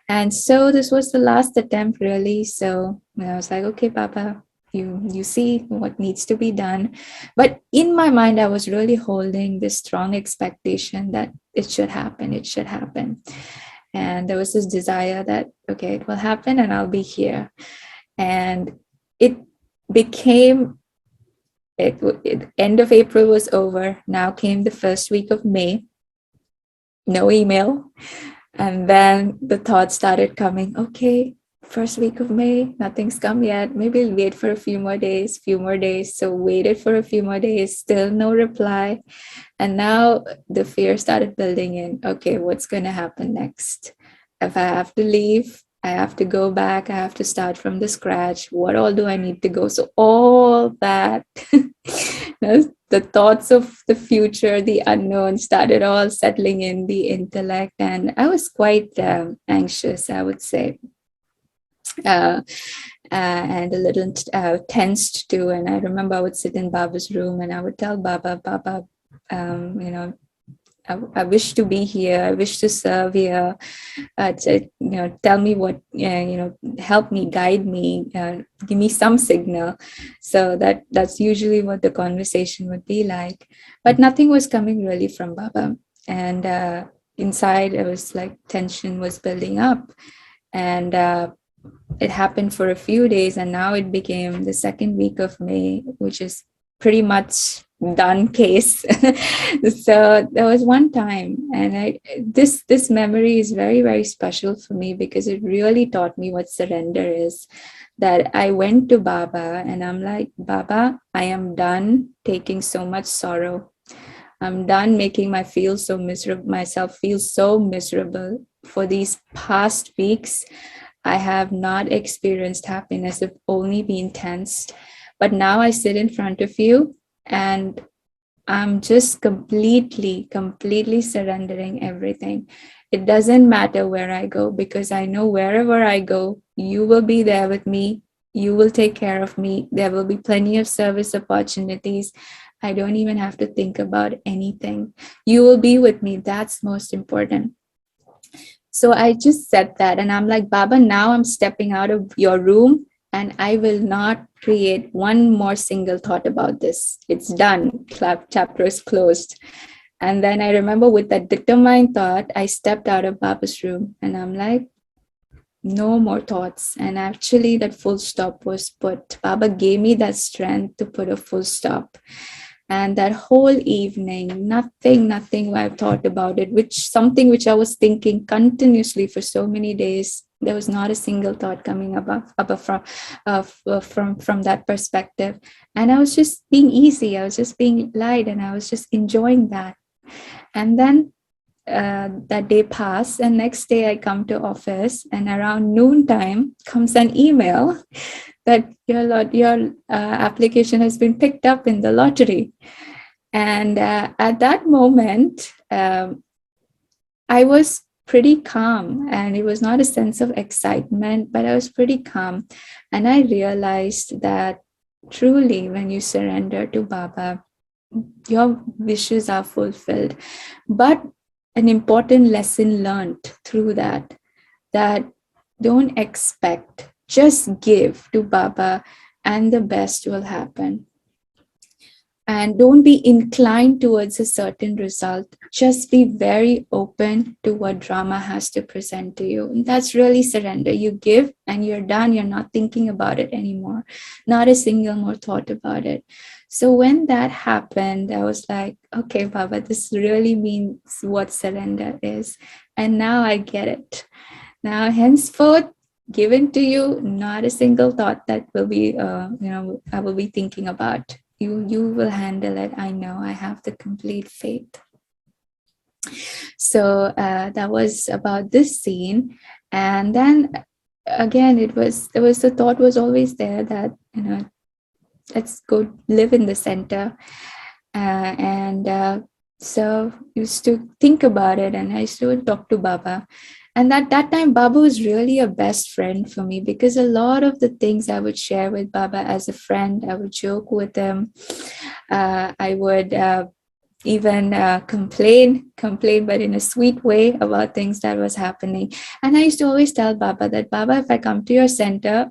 And so this was the last attempt, really. So I was like, okay, Papa, you see what needs to be done. But in my mind, I was really holding this strong expectation that it should happen. And there was this desire that, okay, it will happen and I'll be here. And it became, end of April was over. Now came the first week of May. No email. And then the thought started coming, okay, first week of May, nothing's come yet. Maybe we'll wait for a few more days. So waited for a few more days, still no reply. And now the fear started building in. Okay, what's going to happen next? If I have to leave, I have to go back, I have to start from the scratch. What all do I need to go? So all that, the thoughts of the future, the unknown started all settling in the intellect. And I was quite anxious, I would say. And a little tensed too. And I remember I would sit in Baba's room and I would tell Baba, I wish to be here. I wish to serve here. Tell me what, help me, guide me, give me some signal. So that's usually what the conversation would be like. But nothing was coming really from Baba. And inside, it was like tension was building up. And it happened for a few days, and now it became the second week of May, which is pretty much done case. So there was one time, and this memory is very, very special for me because it really taught me what surrender is. That I went to Baba and I'm like, Baba, I am done taking so much sorrow. I'm done making myself feel so miserable. For these past weeks, I have not experienced happiness. I've only been tensed. But now I sit in front of you and I'm just completely surrendering everything. It doesn't matter where I go because I know wherever I go, you will be there with me. You will take care of me. There will be plenty of service opportunities. I don't even have to think about anything. You will be with me. That's most important. So I just said that and I'm like, Baba, now I'm stepping out of your room and I will not create one more single thought about this. It's done. Chapter is closed. And then I remember with that determined thought, I stepped out of Baba's room and I'm like, no more thoughts. And actually, that full stop was put. Baba gave me that strength to put a full stop. And that whole evening, nothing I thought about it, something which I was thinking continuously for so many days. There was not a single thought coming up from that perspective. And I was just being easy. I was just being light, and I was just enjoying that. And then that day passed, and next day I come to office, and around noontime comes an email that your application has been picked up in the lottery. And at that moment, I was pretty calm, and it was not a sense of excitement, but I was pretty calm. And I realized that truly, when you surrender to Baba, your wishes are fulfilled. But an important lesson learned through that don't expect, just give to Baba and the best will happen. And don't be inclined towards a certain result. Just be very open to what drama has to present to you. And that's really surrender. You give and you're done. You're not thinking about it anymore. Not a single more thought about it. So when that happened, I was like, okay, Baba, this really means what surrender is. And now I get it. Now, henceforth, given to you, not a single thought that will be, I will be thinking about. You will handle it. I know. I have the complete faith. So that was about this scene. And then again, the thought was always there that, let's go live in the center. So I used to think about it, and I used to talk to Baba. And at that time, Baba was really a best friend for me, because a lot of the things I would share with Baba as a friend, I would joke with him. I would even complain, but in a sweet way about things that was happening. And I used to always tell Baba that, Baba, if I come to your center,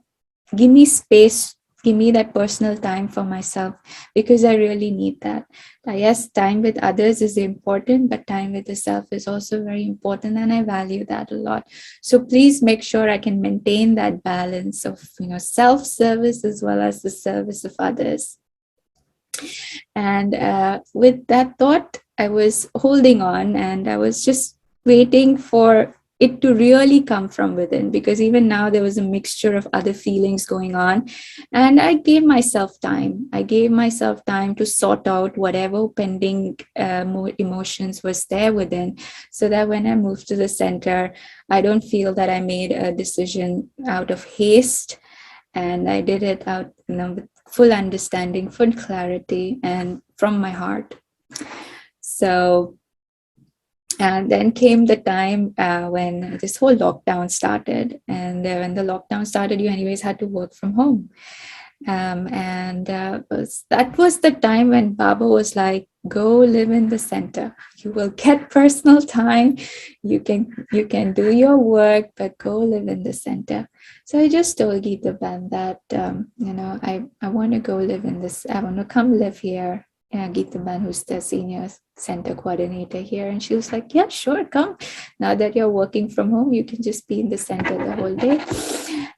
give me space. Give me that personal time for myself, because I really need that. Yes, time with others is important, but time with the self is also very important, and I value that a lot. So please make sure I can maintain that balance of self-service as well as the service of others. And with that thought, I was holding on, and I was just waiting for it to really come from within, because even now there was a mixture of other feelings going on. And I gave myself time. I gave myself time to sort out whatever pending more emotions was there within, so that when I moved to the center, I don't feel that I made a decision out of haste. And I did it out, with full understanding, full clarity, and from my heart. So, and then came the time when this whole lockdown started. And when the lockdown started, you anyways had to work from home. That was the time when Baba was like, go live in the center. You will get personal time. You can do your work, but go live in the center. So I just told Geeta Ben that, I want to go live in this. I want to come live here. Geeta Ben, who's the senior center coordinator here. And she was like, yeah, sure, come. Now that you're working from home, you can just be in the center the whole day.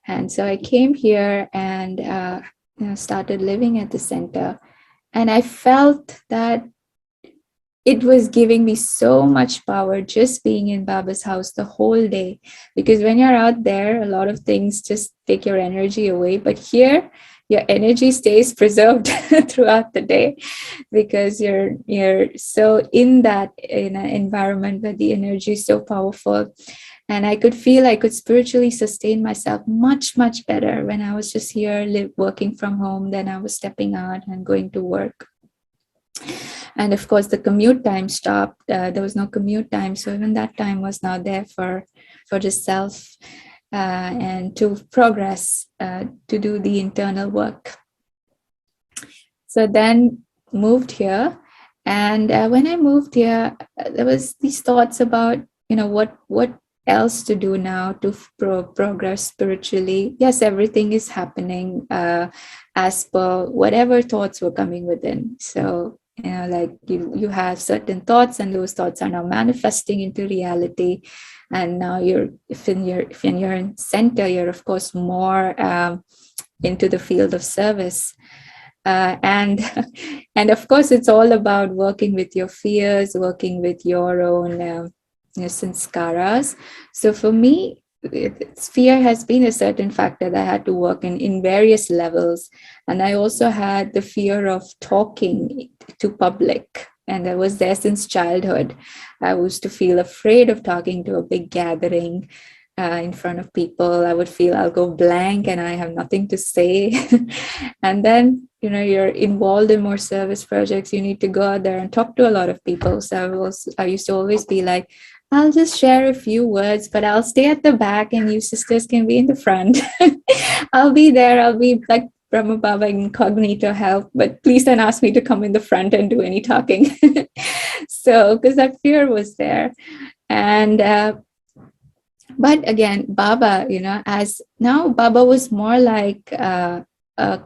And so I came here and started living at the center. And I felt that it was giving me so much power just being in Baba's house the whole day. Because when you're out there, a lot of things just take your energy away. But here, your energy stays preserved throughout the day, because you're so in an environment where the energy is so powerful. And I could feel I could spiritually sustain myself much, much better when I was just here working from home than I was stepping out and going to work. And of course, the commute time stopped. There was no commute time. So even that time was now there for the self and to progress, to do the internal work. So then moved here. And when I moved here, there was these thoughts about, what else to do now to progress spiritually. Yes, everything is happening as per whatever thoughts were coming within. So Like you have certain thoughts, and those thoughts are now manifesting into reality. And now if you're in center, you're of course more into the field of service. And and of course it's all about working with your fears, working with your own sanskaras. So for me, fear has been a certain factor that I had to work in various levels. And I also had the fear of talking to public, and I was there since childhood. I used to feel afraid of talking to a big gathering in front of people. I would feel I'll go blank and I have nothing to say. And then, you're involved in more service projects. You need to go out there and talk to a lot of people. So I used to always be like, I'll just share a few words, but I'll stay at the back and you sisters can be in the front. I'll be there. I'll be like Brahma Baba incognito help, but please don't ask me to come in the front and do any talking. So, because that fear was there. And but again, Baba, as now Baba was more like a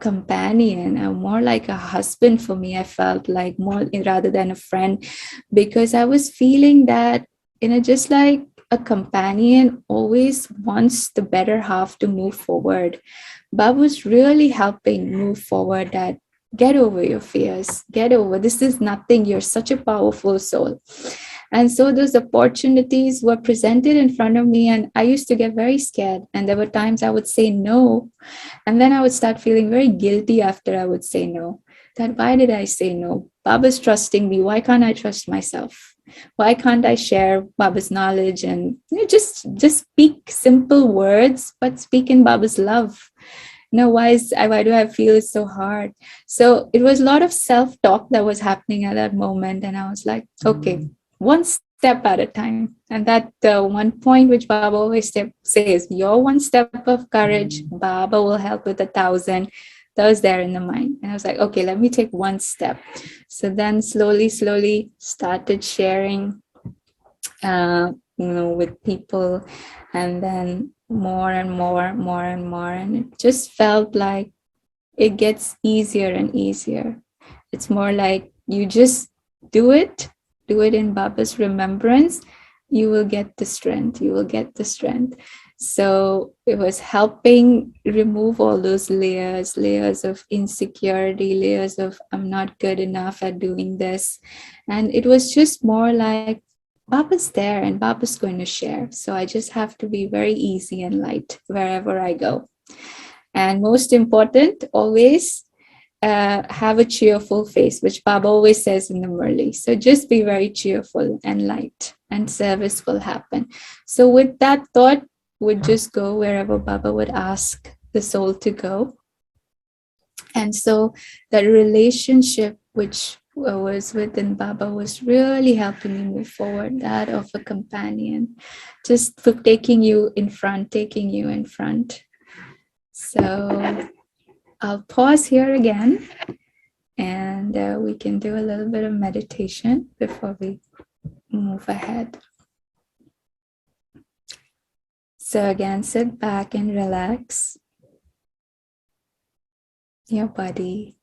companion, more like a husband for me. I felt like more rather than a friend, because I was feeling that, just like a companion always wants the better half to move forward. Baba was really helping move forward that get over your fears, get over, this is nothing, you're such a powerful soul. And so those opportunities were presented in front of me, and I used to get very scared. And there were times I would say no. And then I would start feeling very guilty after I would say no. That why did I say no? Baba's trusting me. Why can't I trust myself? Why can't I share Baba's knowledge and just speak simple words, but speak in Baba's love? Why do I feel it's so hard? So it was a lot of self-talk that was happening at that moment. And I was like, okay, one step at a time. And that one point which Baba always says, your one step of courage, Baba will help with 1,000. That was there in the mind. And I was like, okay, let me take one step. So then slowly started sharing, with people, and then more and more. And it just felt like it gets easier and easier. It's more like you just do it in Baba's remembrance. You will get the strength. So it was helping remove all those layers of insecurity, layers of I'm not good enough at doing this. And it was just more like Baba's there and Baba's going to share. So I just have to be very easy and light wherever I go. And most important, always have a cheerful face, which Baba always says in the Murli. So just be very cheerful and light, and service will happen. So with that thought, would just go wherever Baba would ask the soul to go. And so that relationship which was within Baba was really helping me move forward, that of a companion, just for taking you in front. So I'll pause here again, and we can do a little bit of meditation before we move ahead. So again, sit back and relax your body.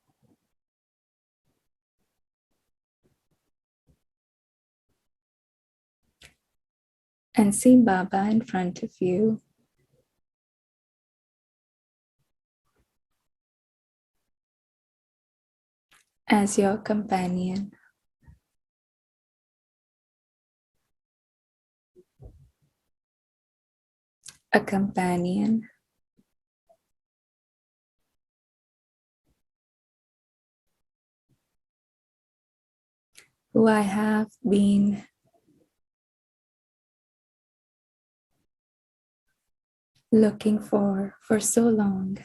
And see Baba in front of you. As your companion. A companion who I have been looking for so long.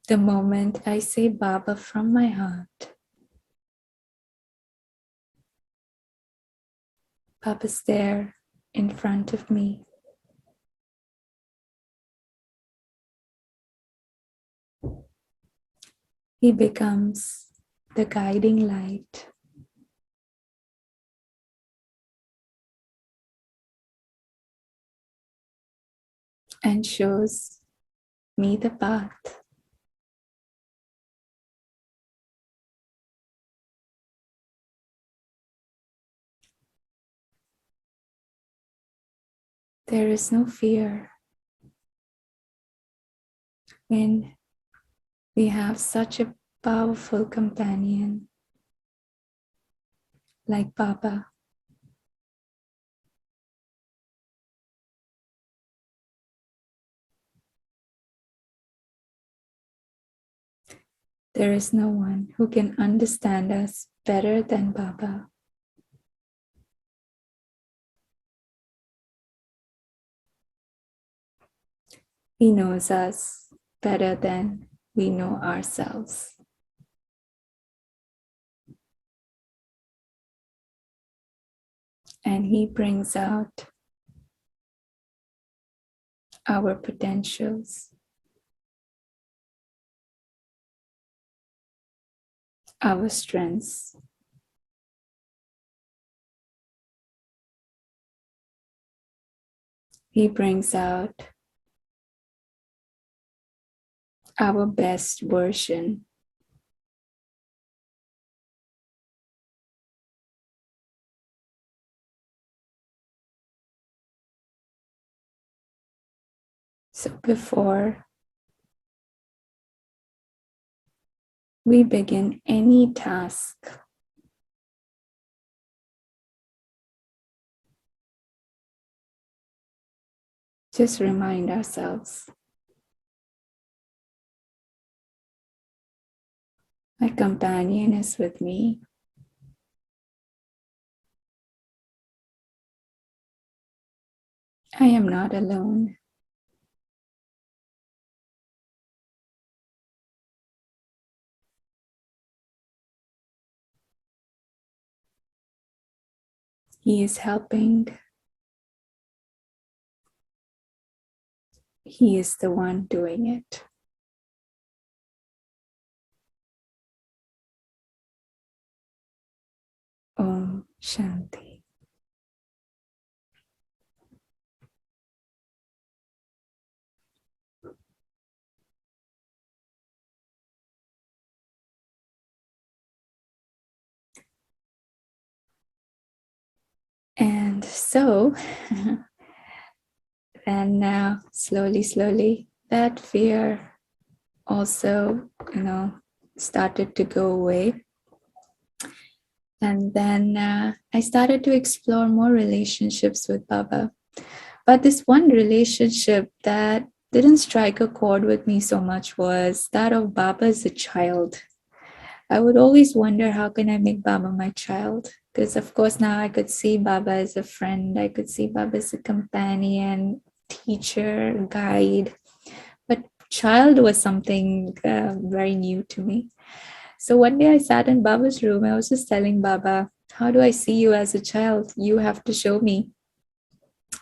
The moment I say Baba from my heart, Baba's there in front of me. He becomes the guiding light. and shows me the path. There is no fear when we have such a powerful companion like Baba. There is no one who can understand us better than Baba. He knows us better than we know ourselves. And He brings out our potentials, our strengths. He brings out our best version. So before we begin any task, just remind ourselves, my companion is with me. I am not alone. He is helping. He is the one doing it. Om Shanti. And so, and now slowly, that fear also, started to go away. And then I started to explore more relationships with Baba. But this one relationship that didn't strike a chord with me so much was that of Baba as a child. I would always wonder, how can I make Baba my child? Because of course now I could see Baba as a friend, I could see Baba as a companion, teacher, guide. But child was something very new to me. So one day I sat in Baba's room. I was just telling Baba, how do I see you as a child? You have to show me.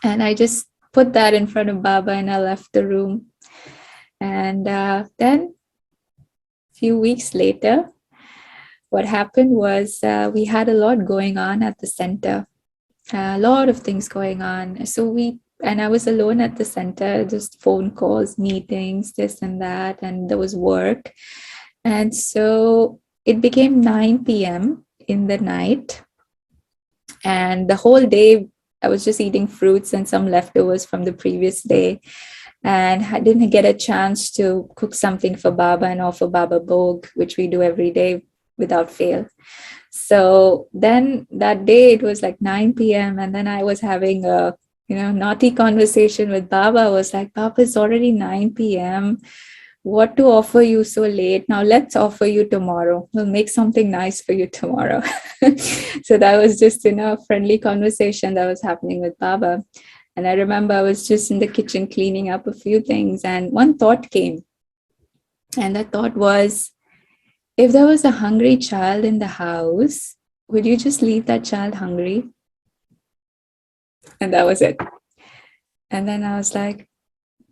And I just put that in front of Baba and I left the room. And then a few weeks later, what happened was we had a lot going on at the center, a lot of things going on. And I was alone at the center, just phone calls, meetings, this and that, and there was work. And so it became 9 p.m. in the night. And the whole day, I was just eating fruits and some leftovers from the previous day. And I didn't get a chance to cook something for Baba and offer Baba Bhog, which we do every day without fail. So then that day, it was like 9 p.m. And then I was having a naughty conversation with Baba. I was like, Baba, it's already 9 p.m. What to offer you so late? Now let's offer you tomorrow. We'll make something nice for you tomorrow. So that was just a friendly conversation that was happening with Baba. And I remember I was just in the kitchen cleaning up a few things, and one thought came. And that thought was, if there was a hungry child in the house, would you just leave that child hungry? And that was it. And then I was like,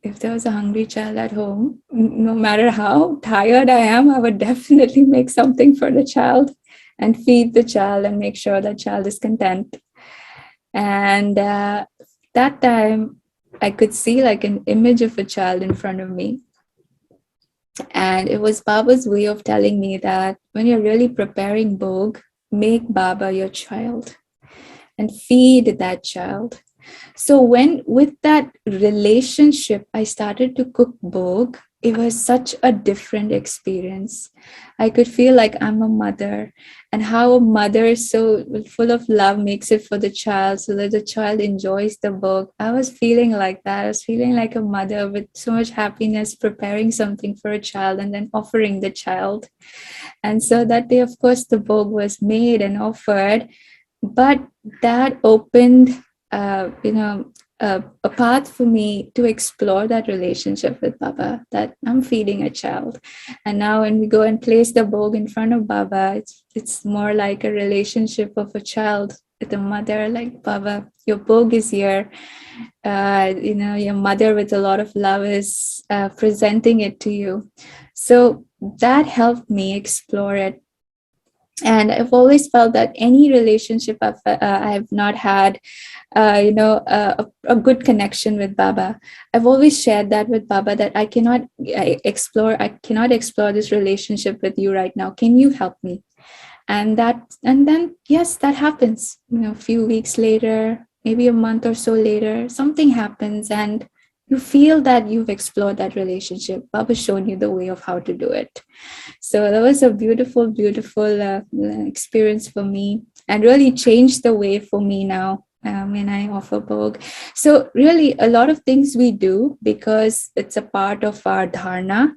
if there was a hungry child at home, no matter how tired I am, I would definitely make something for the child and feed the child and make sure that child is content. And that time, I could see like an image of a child in front of me. And it was Baba's way of telling me that when you're really preparing Bhog, make Baba your child and feed that child. So when with that relationship, I started to cook Bhog, it was such a different experience. I could feel like I'm a mother, and how a mother is so full of love makes it for the child so that the child enjoys the Bhog. I was feeling like that. I was feeling like a mother with so much happiness preparing something for a child and then offering the child. And so that day, of course, the Bhog was made and offered, but that opened a path for me to explore that relationship with Baba, that I'm feeding a child. And now when we go and place the Bhog in front of Baba, it's more like a relationship of a child with a mother, like, Baba, your Bhog is here. Your mother with a lot of love is presenting it to you. So that helped me explore it. And I've always felt that any relationship I've not had, a good connection with Baba. I've always shared that with Baba, that I cannot explore this relationship with you right now. Can you help me? And then yes, that happens. A few weeks later, maybe a month or so later, something happens, and you feel that you've explored that relationship. Baba's shown you the way of how to do it. So that was a beautiful, beautiful experience for me, and really changed the way for me now when I offer Bhog. So really, a lot of things we do because it's a part of our dharna,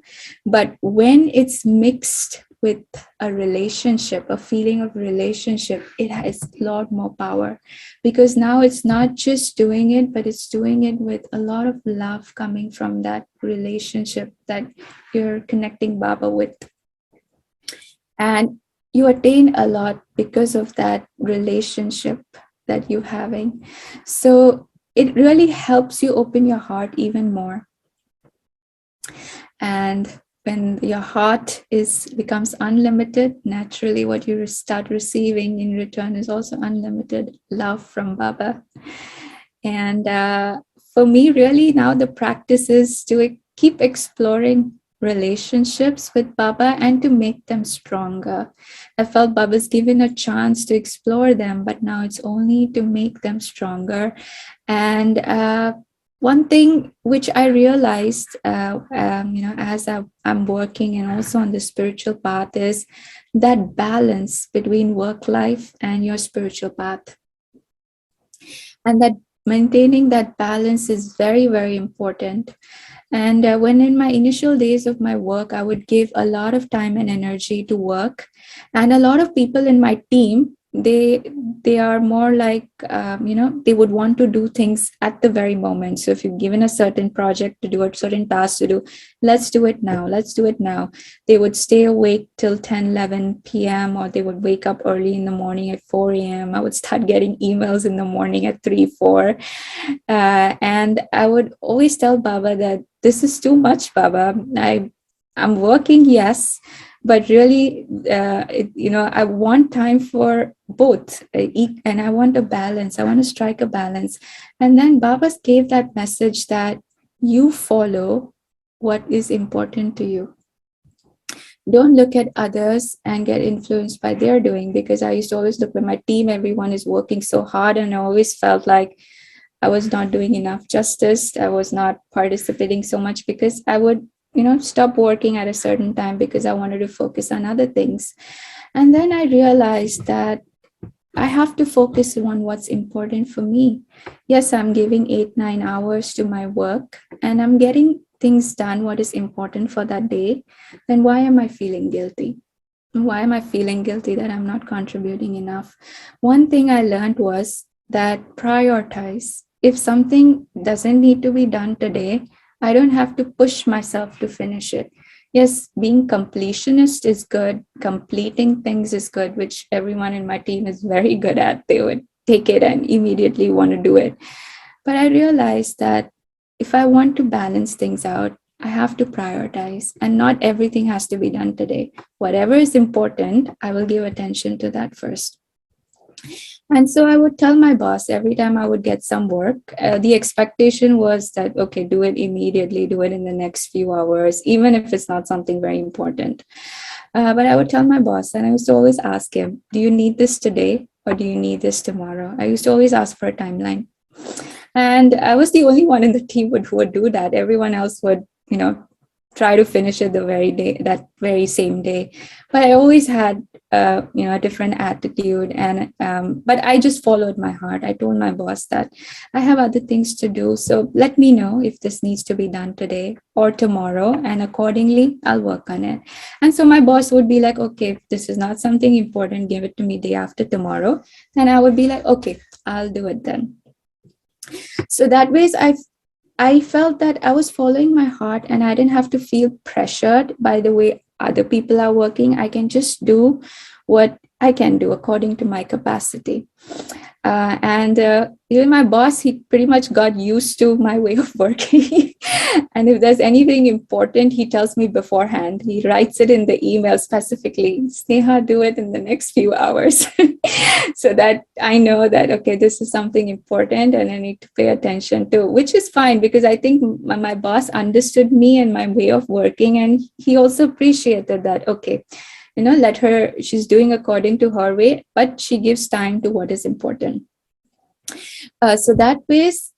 but when it's mixed with a relationship, a feeling of relationship, it has a lot more power, because now it's not just doing it, but it's doing it with a lot of love coming from that relationship that you're connecting Baba with. And you attain a lot because of that relationship that you're having. So it really helps you open your heart even more. And when your heart becomes unlimited, naturally what you start receiving in return is also unlimited love from Baba. And for me, really, now the practice is to keep exploring relationships with Baba and to make them stronger. I felt Baba's given a chance to explore them, but now it's only to make them stronger. And one thing which I realized, as I'm working and also on the spiritual path, is that balance between work life and your spiritual path. And that maintaining that balance is very, very important. And when in my initial days of my work, I would give a lot of time and energy to work. And a lot of people in my team, they are more like, they would want to do things at the very moment. So if you're given a certain project to do, a certain task to do, let's do it now. Let's do it now. They would stay awake till 10, 11 p.m. or they would wake up early in the morning at 4 a.m. I would start getting emails in the morning at 3, 4. And I would always tell Baba that this is too much, Baba. I'm working, yes, but really, I want time for both, and I want a balance. I want to strike a balance. And then Baba gave that message that you follow what is important to you. Don't look at others and get influenced by their doing, because I used to always look at my team. Everyone is working so hard, and I always felt like I was not doing enough justice. I was not participating so much because I would stop working at a certain time because I wanted to focus on other things. And then I realized that I have to focus on what's important for me. Yes, I'm giving 8, 9 hours to my work and I'm getting things done, what is important for that day. Then why am I feeling guilty? Why am I feeling guilty that I'm not contributing enough? One thing I learned was that prioritize. If something doesn't need to be done today, I don't have to push myself to finish it. Yes, being completionist is good. Completing things is good, which everyone in my team is very good at. They would take it and immediately want to do it. But I realized that if I want to balance things out, I have to prioritize, and not everything has to be done today. Whatever is important, I will give attention to that first. And so I would tell my boss every time I would get some work, the expectation was that, okay, do it immediately, do it in the next few hours, even if it's not something very important. But I would tell my boss, and I used to always ask him, do you need this today or do you need this tomorrow? I used to always ask for a timeline. And I was the only one in the team who would do that. Everyone else would, try to finish it the very day, that very same day. But I always had, a different attitude. And but I just followed my heart. I told my boss that I have other things to do. So let me know if this needs to be done today or tomorrow, and accordingly, I'll work on it. And so my boss would be like, okay, if this is not something important, give it to me day after tomorrow. And I would be like, okay, I'll do it then. So that ways I felt that I was following my heart and I didn't have to feel pressured by the way other people are working. I can just do what I can do according to my capacity. And even my boss, he pretty much got used to my way of working. And if there's anything important, he tells me beforehand. He writes it in the email specifically, Sneha, do it in the next few hours. So that I know that, okay, this is something important and I need to pay attention to, which is fine because I think my boss understood me and my way of working. And he also appreciated that, okay, let her, she's doing according to her way, but she gives time to what is important. So that ways,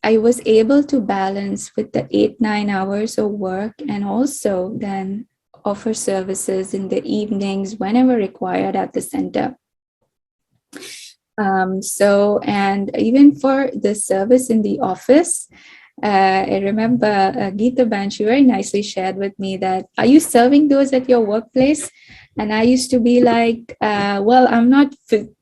I was able to balance with the 8-9 hours of work and also then offer services in the evenings whenever required at the center. And even for the service in the office, I remember Geeta Ban, she very nicely shared with me that, are you serving those at your workplace? And I used to be like, well, I'm not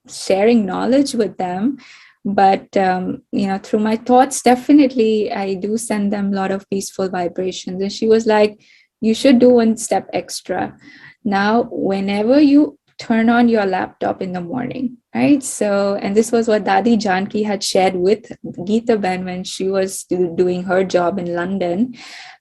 sharing knowledge with them, but, through my thoughts, definitely I do send them a lot of peaceful vibrations. And she was like, you should do one step extra. Now, whenever you turn on your laptop in the morning, right? So, and this was what Dadi Janki had shared with Geeta Ben when she was doing her job in London,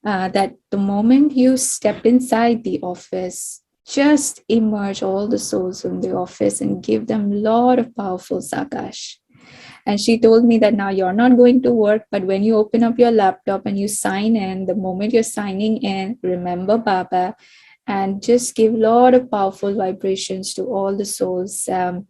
that the moment you step inside the office, just immerse all the souls in the office and give them a lot of powerful sakash. And she told me that now you're not going to work, but when you open up your laptop and you sign in, the moment you're signing in, remember Baba and just give a lot of powerful vibrations to all the souls in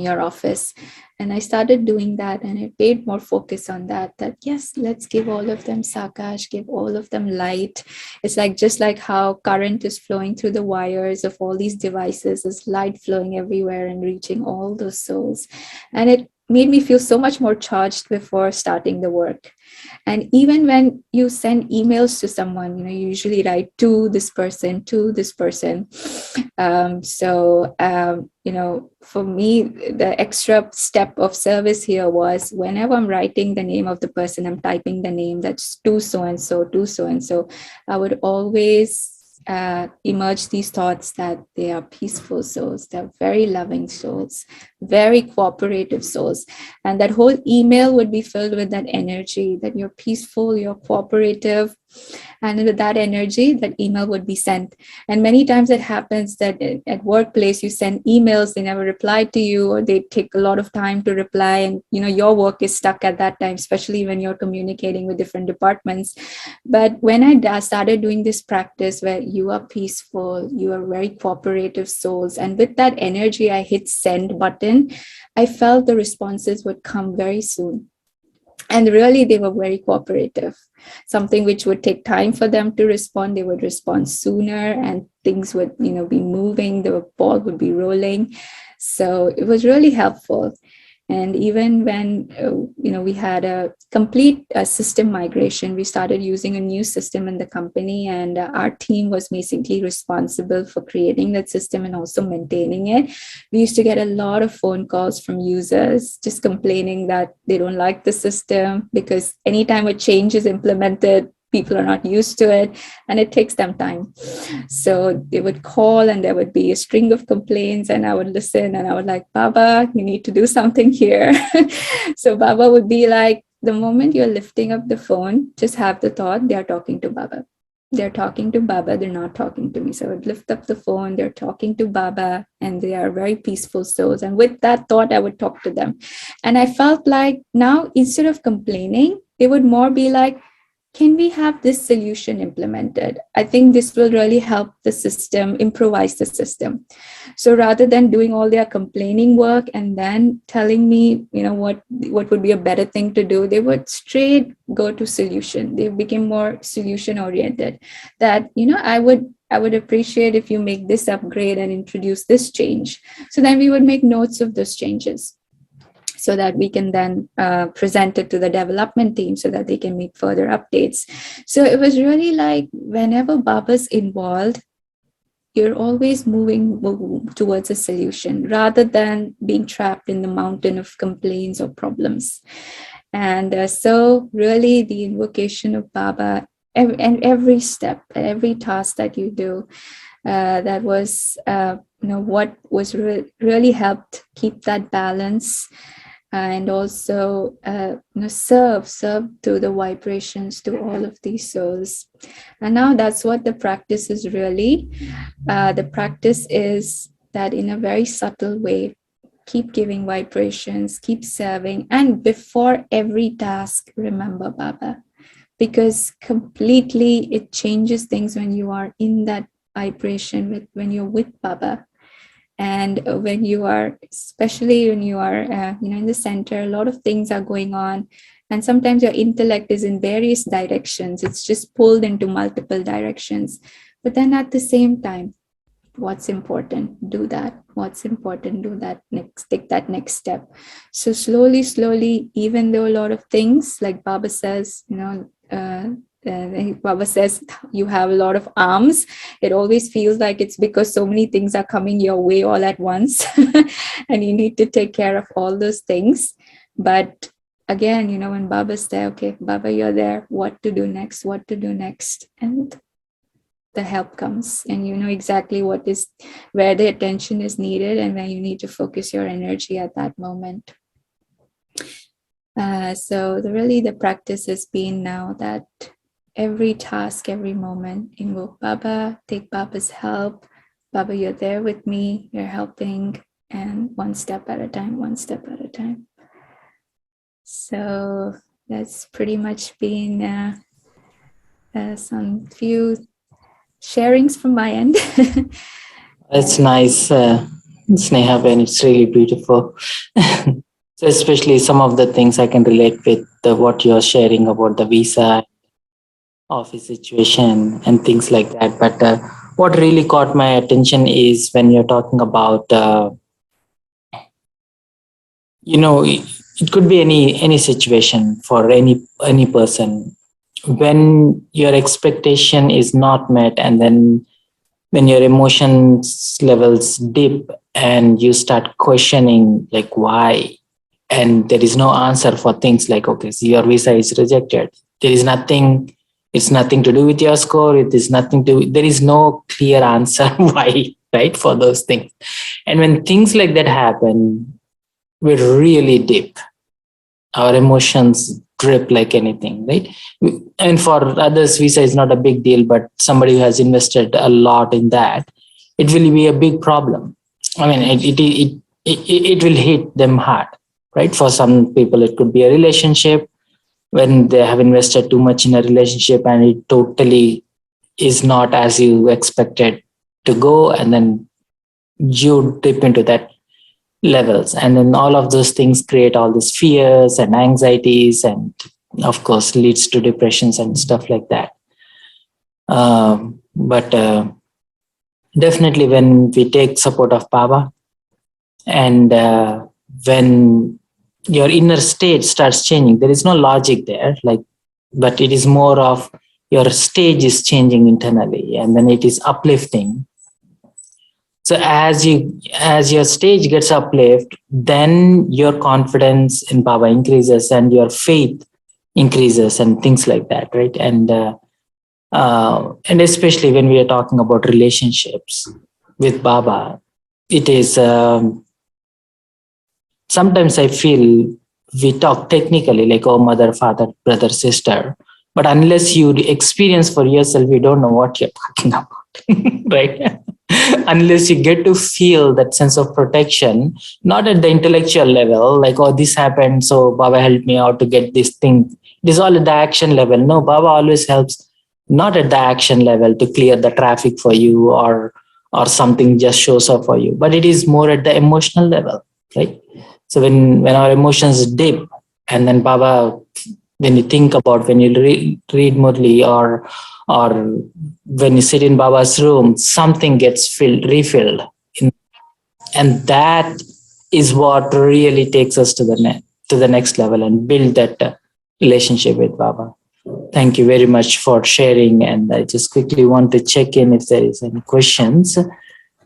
your office. And I started doing that and I paid more focus on that yes, let's give all of them sakash, give all of them light. It's like just like how current is flowing through the wires of all these devices, is light flowing everywhere and reaching all those souls. And it made me feel so much more charged before starting the work. And even when you send emails to someone, you usually write to this person, to this person. For me, the extra step of service here was whenever I'm writing the name of the person, I'm typing the name that's to so and so, to so and so. I would always emerge these thoughts that they are peaceful souls, they're very loving souls, very cooperative souls. And that whole email would be filled with that energy that you're peaceful, you're cooperative. And with that energy, that email would be sent. And many times it happens that at workplace, you send emails, they never reply to you, or they take a lot of time to reply. And, your work is stuck at that time, especially when you're communicating with different departments. But when I started doing this practice where you are peaceful, you are very cooperative souls, and with that energy, I hit send button, I felt the responses would come very soon. And really, they were very cooperative. Something which would take time for them to respond, they would respond sooner, and things would, be moving, the ball would be rolling. So it was really helpful. And even when, we had a complete system migration, we started using a new system in the company, and our team was basically responsible for creating that system and also maintaining it. We used to get a lot of phone calls from users just complaining that they don't like the system because anytime a change is implemented, people are not used to it and it takes them time. So they would call and there would be a string of complaints, and I would listen and I would like, Baba, you need to do something here. So Baba would be like, the moment you're lifting up the phone, just have the thought they are talking to Baba. they're talking to Baba, they're not talking to me. So I would lift up the phone, they're talking to Baba, and they are very peaceful souls. And with that thought, I would talk to them. And I felt like now, instead of complaining, they would more be like, can we have this solution implemented? I think this will really help the system, improvise the system. So rather than doing all their complaining work and then telling me, what would be a better thing to do, they would straight go to solution. They became more solution oriented. That, I would appreciate if you make this upgrade and introduce this change. So then we would make notes of those changes, so that we can then present it to the development team so that they can make further updates. So it was really like, whenever Baba's involved, you're always moving towards a solution rather than being trapped in the mountain of complaints or problems. And so really the invocation of Baba, every step, every task that you do, that was what was really helped keep that balance, and also serve to the vibrations to all of these souls. And now that's what the practice is really. The practice is that, in a very subtle way, keep giving vibrations, keep serving, and before every task, remember Baba, because completely it changes things when you are in that vibration, when you're with Baba. And when you are, especially when you are in the center, a lot of things are going on, and sometimes your intellect is in various directions. It's just pulled into multiple directions. But then at the same time, what's important, do that. What's important, do that next, take that next step. So slowly, even though a lot of things, like Baba says, Baba says, you have a lot of arms. It always feels like it's because so many things are coming your way all at once and you need to take care of all those things. But again, when Baba's there, okay, Baba, you're there, what to do next, and the help comes, and you know exactly where the attention is needed and where you need to focus your energy at that moment. So the practice has been now that every task, every moment, invoke Baba, take Baba's help. Baba, you're there with me, you're helping, and one step at a time. So that's pretty much been some few sharings from my end. That's nice, Sneha, when it's really beautiful. So especially some of the things I can relate with what you're sharing about the visa, office situation, and things like that. But what really caught my attention is when you're talking about, it could be any situation for any person. When your expectation is not met, and then when your emotions levels dip and you start questioning like why, and there is no answer for things like, okay, so your visa is rejected, there is nothing, it's nothing to do with your score, there is no clear answer why, right, for those things. And when things like that happen, we really dip, our emotions drip like anything, right? And for others, visa is not a big deal, but somebody who has invested a lot in that, it will be a big problem. I mean, it will hit them hard, right? For some people, it could be a relationship, when they have invested too much in a relationship and it totally is not as you expected to go, and then you dip into that levels, and then all of those things create all these fears and anxieties, and of course leads to depressions and stuff like that. But definitely when we take support of Baba, and when your inner state starts changing, there is no logic there, like, but it is more of your stage is changing internally, and then it is uplifting. So as your stage gets uplift, then your confidence in Baba increases and your faith increases and things like that, right? And especially when we are talking about relationships with Baba, it is sometimes I feel we talk technically like, oh, mother, father, brother, sister, But unless you experience for yourself, you don't know what you're talking about, right? Unless you get to feel that sense of protection, not at the intellectual level, like, oh, this happened, so Baba helped me out to get this thing. It is all at the action level. No, Baba always helps not at the action level to clear the traffic for you, or something just shows up for you, but it is more at the emotional level, right? So when our emotions dip, and then Baba, when you think about, when you read Murli, or when you sit in Baba's room, something gets refilled, and that is what really takes us to the next level and build that relationship with Baba. Thank you very much for sharing, and I just quickly want to check in if there is any questions. See,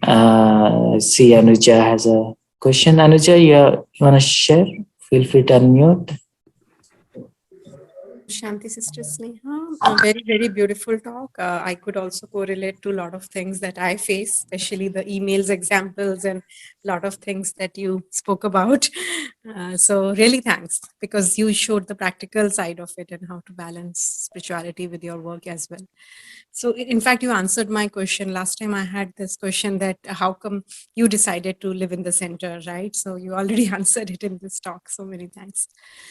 Anuja has a question. Anuja, you want to share? Feel free to unmute. Shanti Sister Sneha, a very, very beautiful talk. I could also correlate to a lot of things that I face, especially the emails examples and a lot of things that you spoke about. So really thanks, because you showed the practical side of it and how to balance spirituality with your work as well. So in fact, you answered my question. Last time I had this question that how come you decided to live in the center, right? So you already answered it in this talk. So many thanks.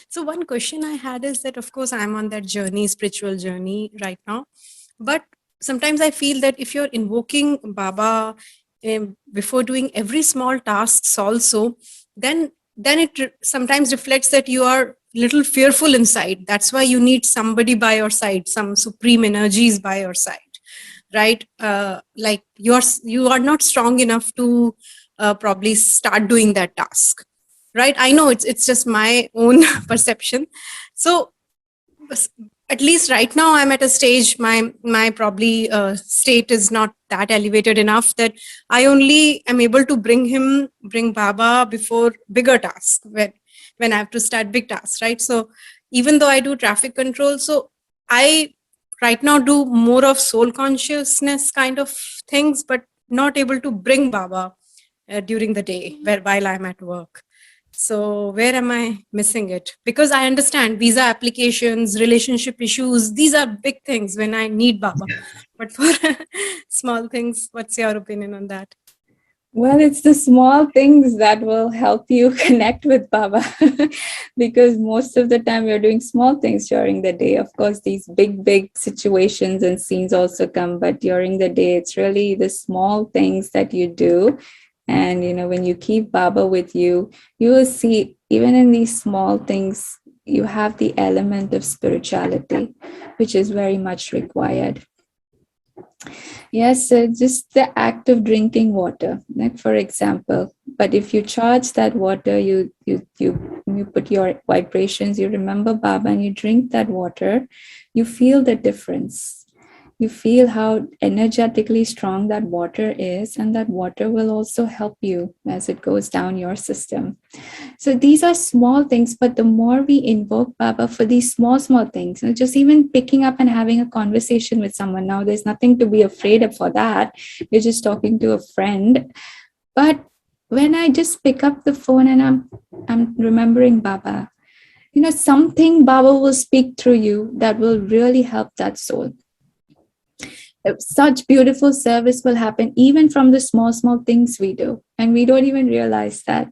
So one question I had is that, of course, I'm on that journey, spiritual journey right now. But sometimes I feel that if you're invoking Baba before doing every small tasks also, then it sometimes reflects that you are little fearful inside. That's why you need somebody by your side, some supreme energies by your side, right? Like you are not strong enough to probably start doing that task, right? I know it's just my own perception. So at least right now I'm at a stage, my probably state is not that elevated enough that I only am able to bring Baba before bigger tasks, when I have to start big tasks, right? So even though I do traffic control, so I right now do more of soul consciousness kind of things, but not able to bring Baba during the day while I'm at work. So where am I missing it? Because I understand visa applications, relationship issues, these are big things when I need Baba. But for small things, what's your opinion on that? Well, it's the small things that will help you connect with Baba because most of the time we're doing small things during the day. Of course, these big situations and scenes also come, but during the day, it's really the small things that you do. And, when you keep Baba with you, you will see, even in these small things, you have the element of spirituality, which is very much required. Yes, just the act of drinking water, like for example. But if you charge that water, you put your vibrations, you remember Baba, and you drink that water, you feel the difference. You feel how energetically strong that water is, and that water will also help you as it goes down your system. So these are small things, but the more we invoke Baba for these small things, just even picking up and having a conversation with someone. Now, there's nothing to be afraid of for that. You're just talking to a friend. But when I just pick up the phone and I'm remembering Baba, something Baba will speak through you that will really help that soul. Such beautiful service will happen even from the small things we do, and we don't even realize that.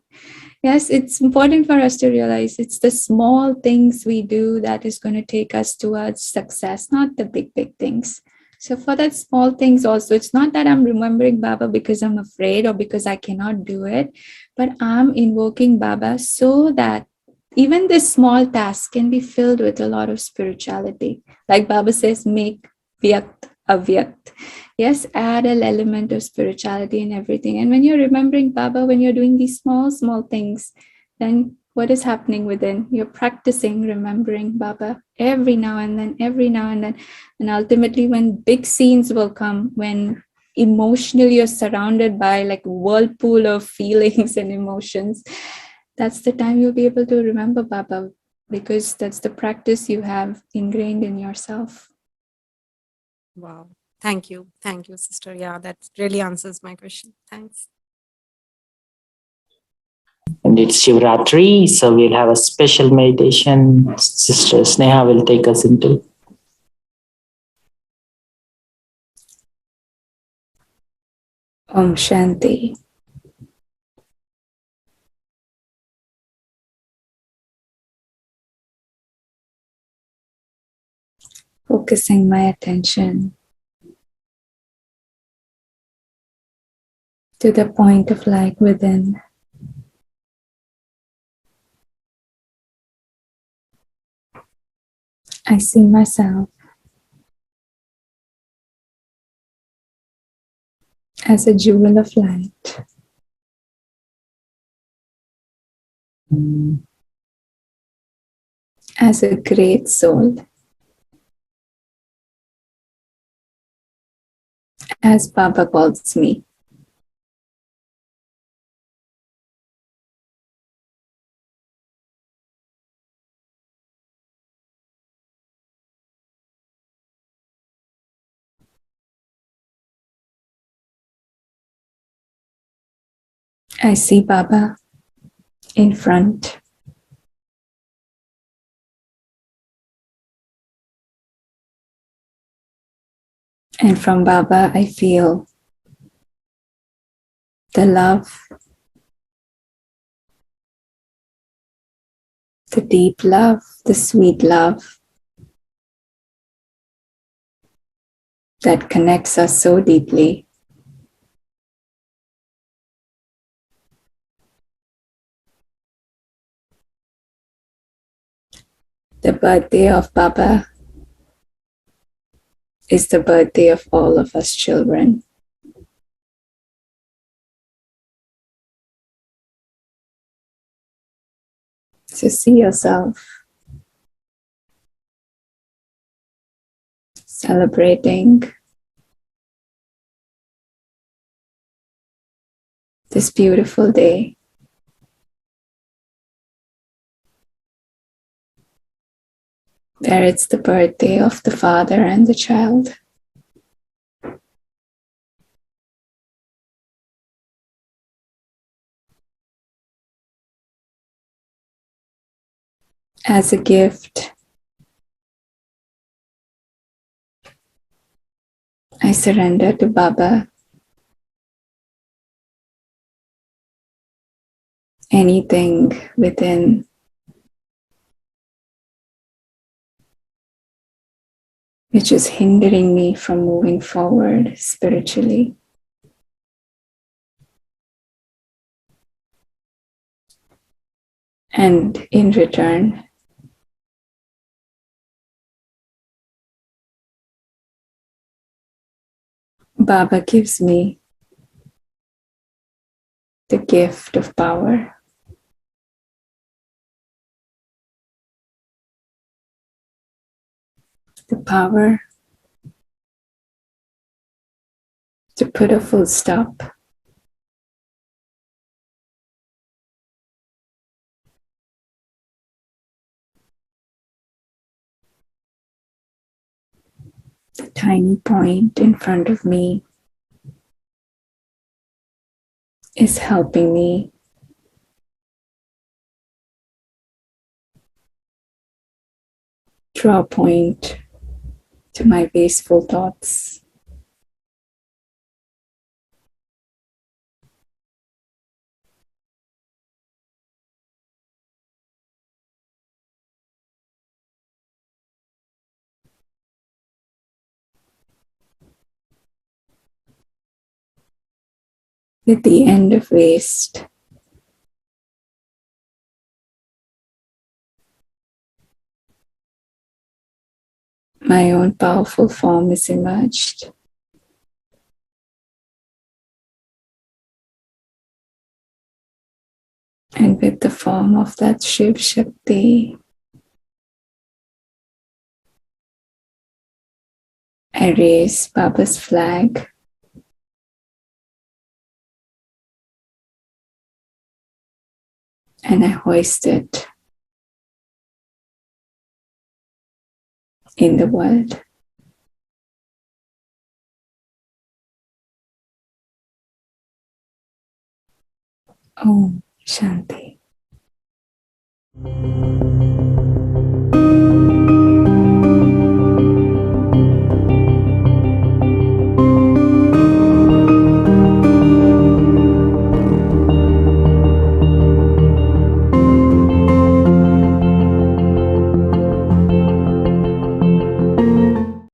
Yes, it's important for us to realize it's the small things we do that is going to take us towards success, not the big things. So for that small things also, it's not that I'm remembering Baba because I'm afraid or because I cannot do it, but I'm invoking Baba so that even this small task can be filled with a lot of spirituality. Like Baba says, make vyakt avyakt. Yes, add an element of spirituality in everything. And when you're remembering Baba, when you're doing these small things, then what is happening within? You're practicing remembering Baba every now and then. And ultimately, when big scenes will come, when emotionally you're surrounded by like a whirlpool of feelings and emotions, that's the time you'll be able to remember Baba, because that's the practice you have ingrained in yourself. Wow. Thank you, sister. Yeah, that really answers my question. Thanks. And it's Shivratri, so we'll have a special meditation Sister Sneha will take us into. Om Shanti. Focusing my attention to the point of light within. I see myself as a jewel of light, as a great soul, as Baba calls me. I see Baba in front, and from Baba I feel the love, the deep love, the sweet love that connects us so deeply. The birthday of Baba is the birthday of all of us children. So see yourself celebrating this beautiful day. Where it's the birthday of the father and the child. As a gift, I surrender to Baba anything within which is hindering me from moving forward spiritually. And in return, Baba gives me the gift of power. The power to put a full stop the tiny point in front of me is helping me draw a point to my wasteful thoughts. With the end of waste, my own powerful form is emerged. And with the form of that Shiv Shakti, I raise Baba's flag and I hoist it in the world. Om Shanti.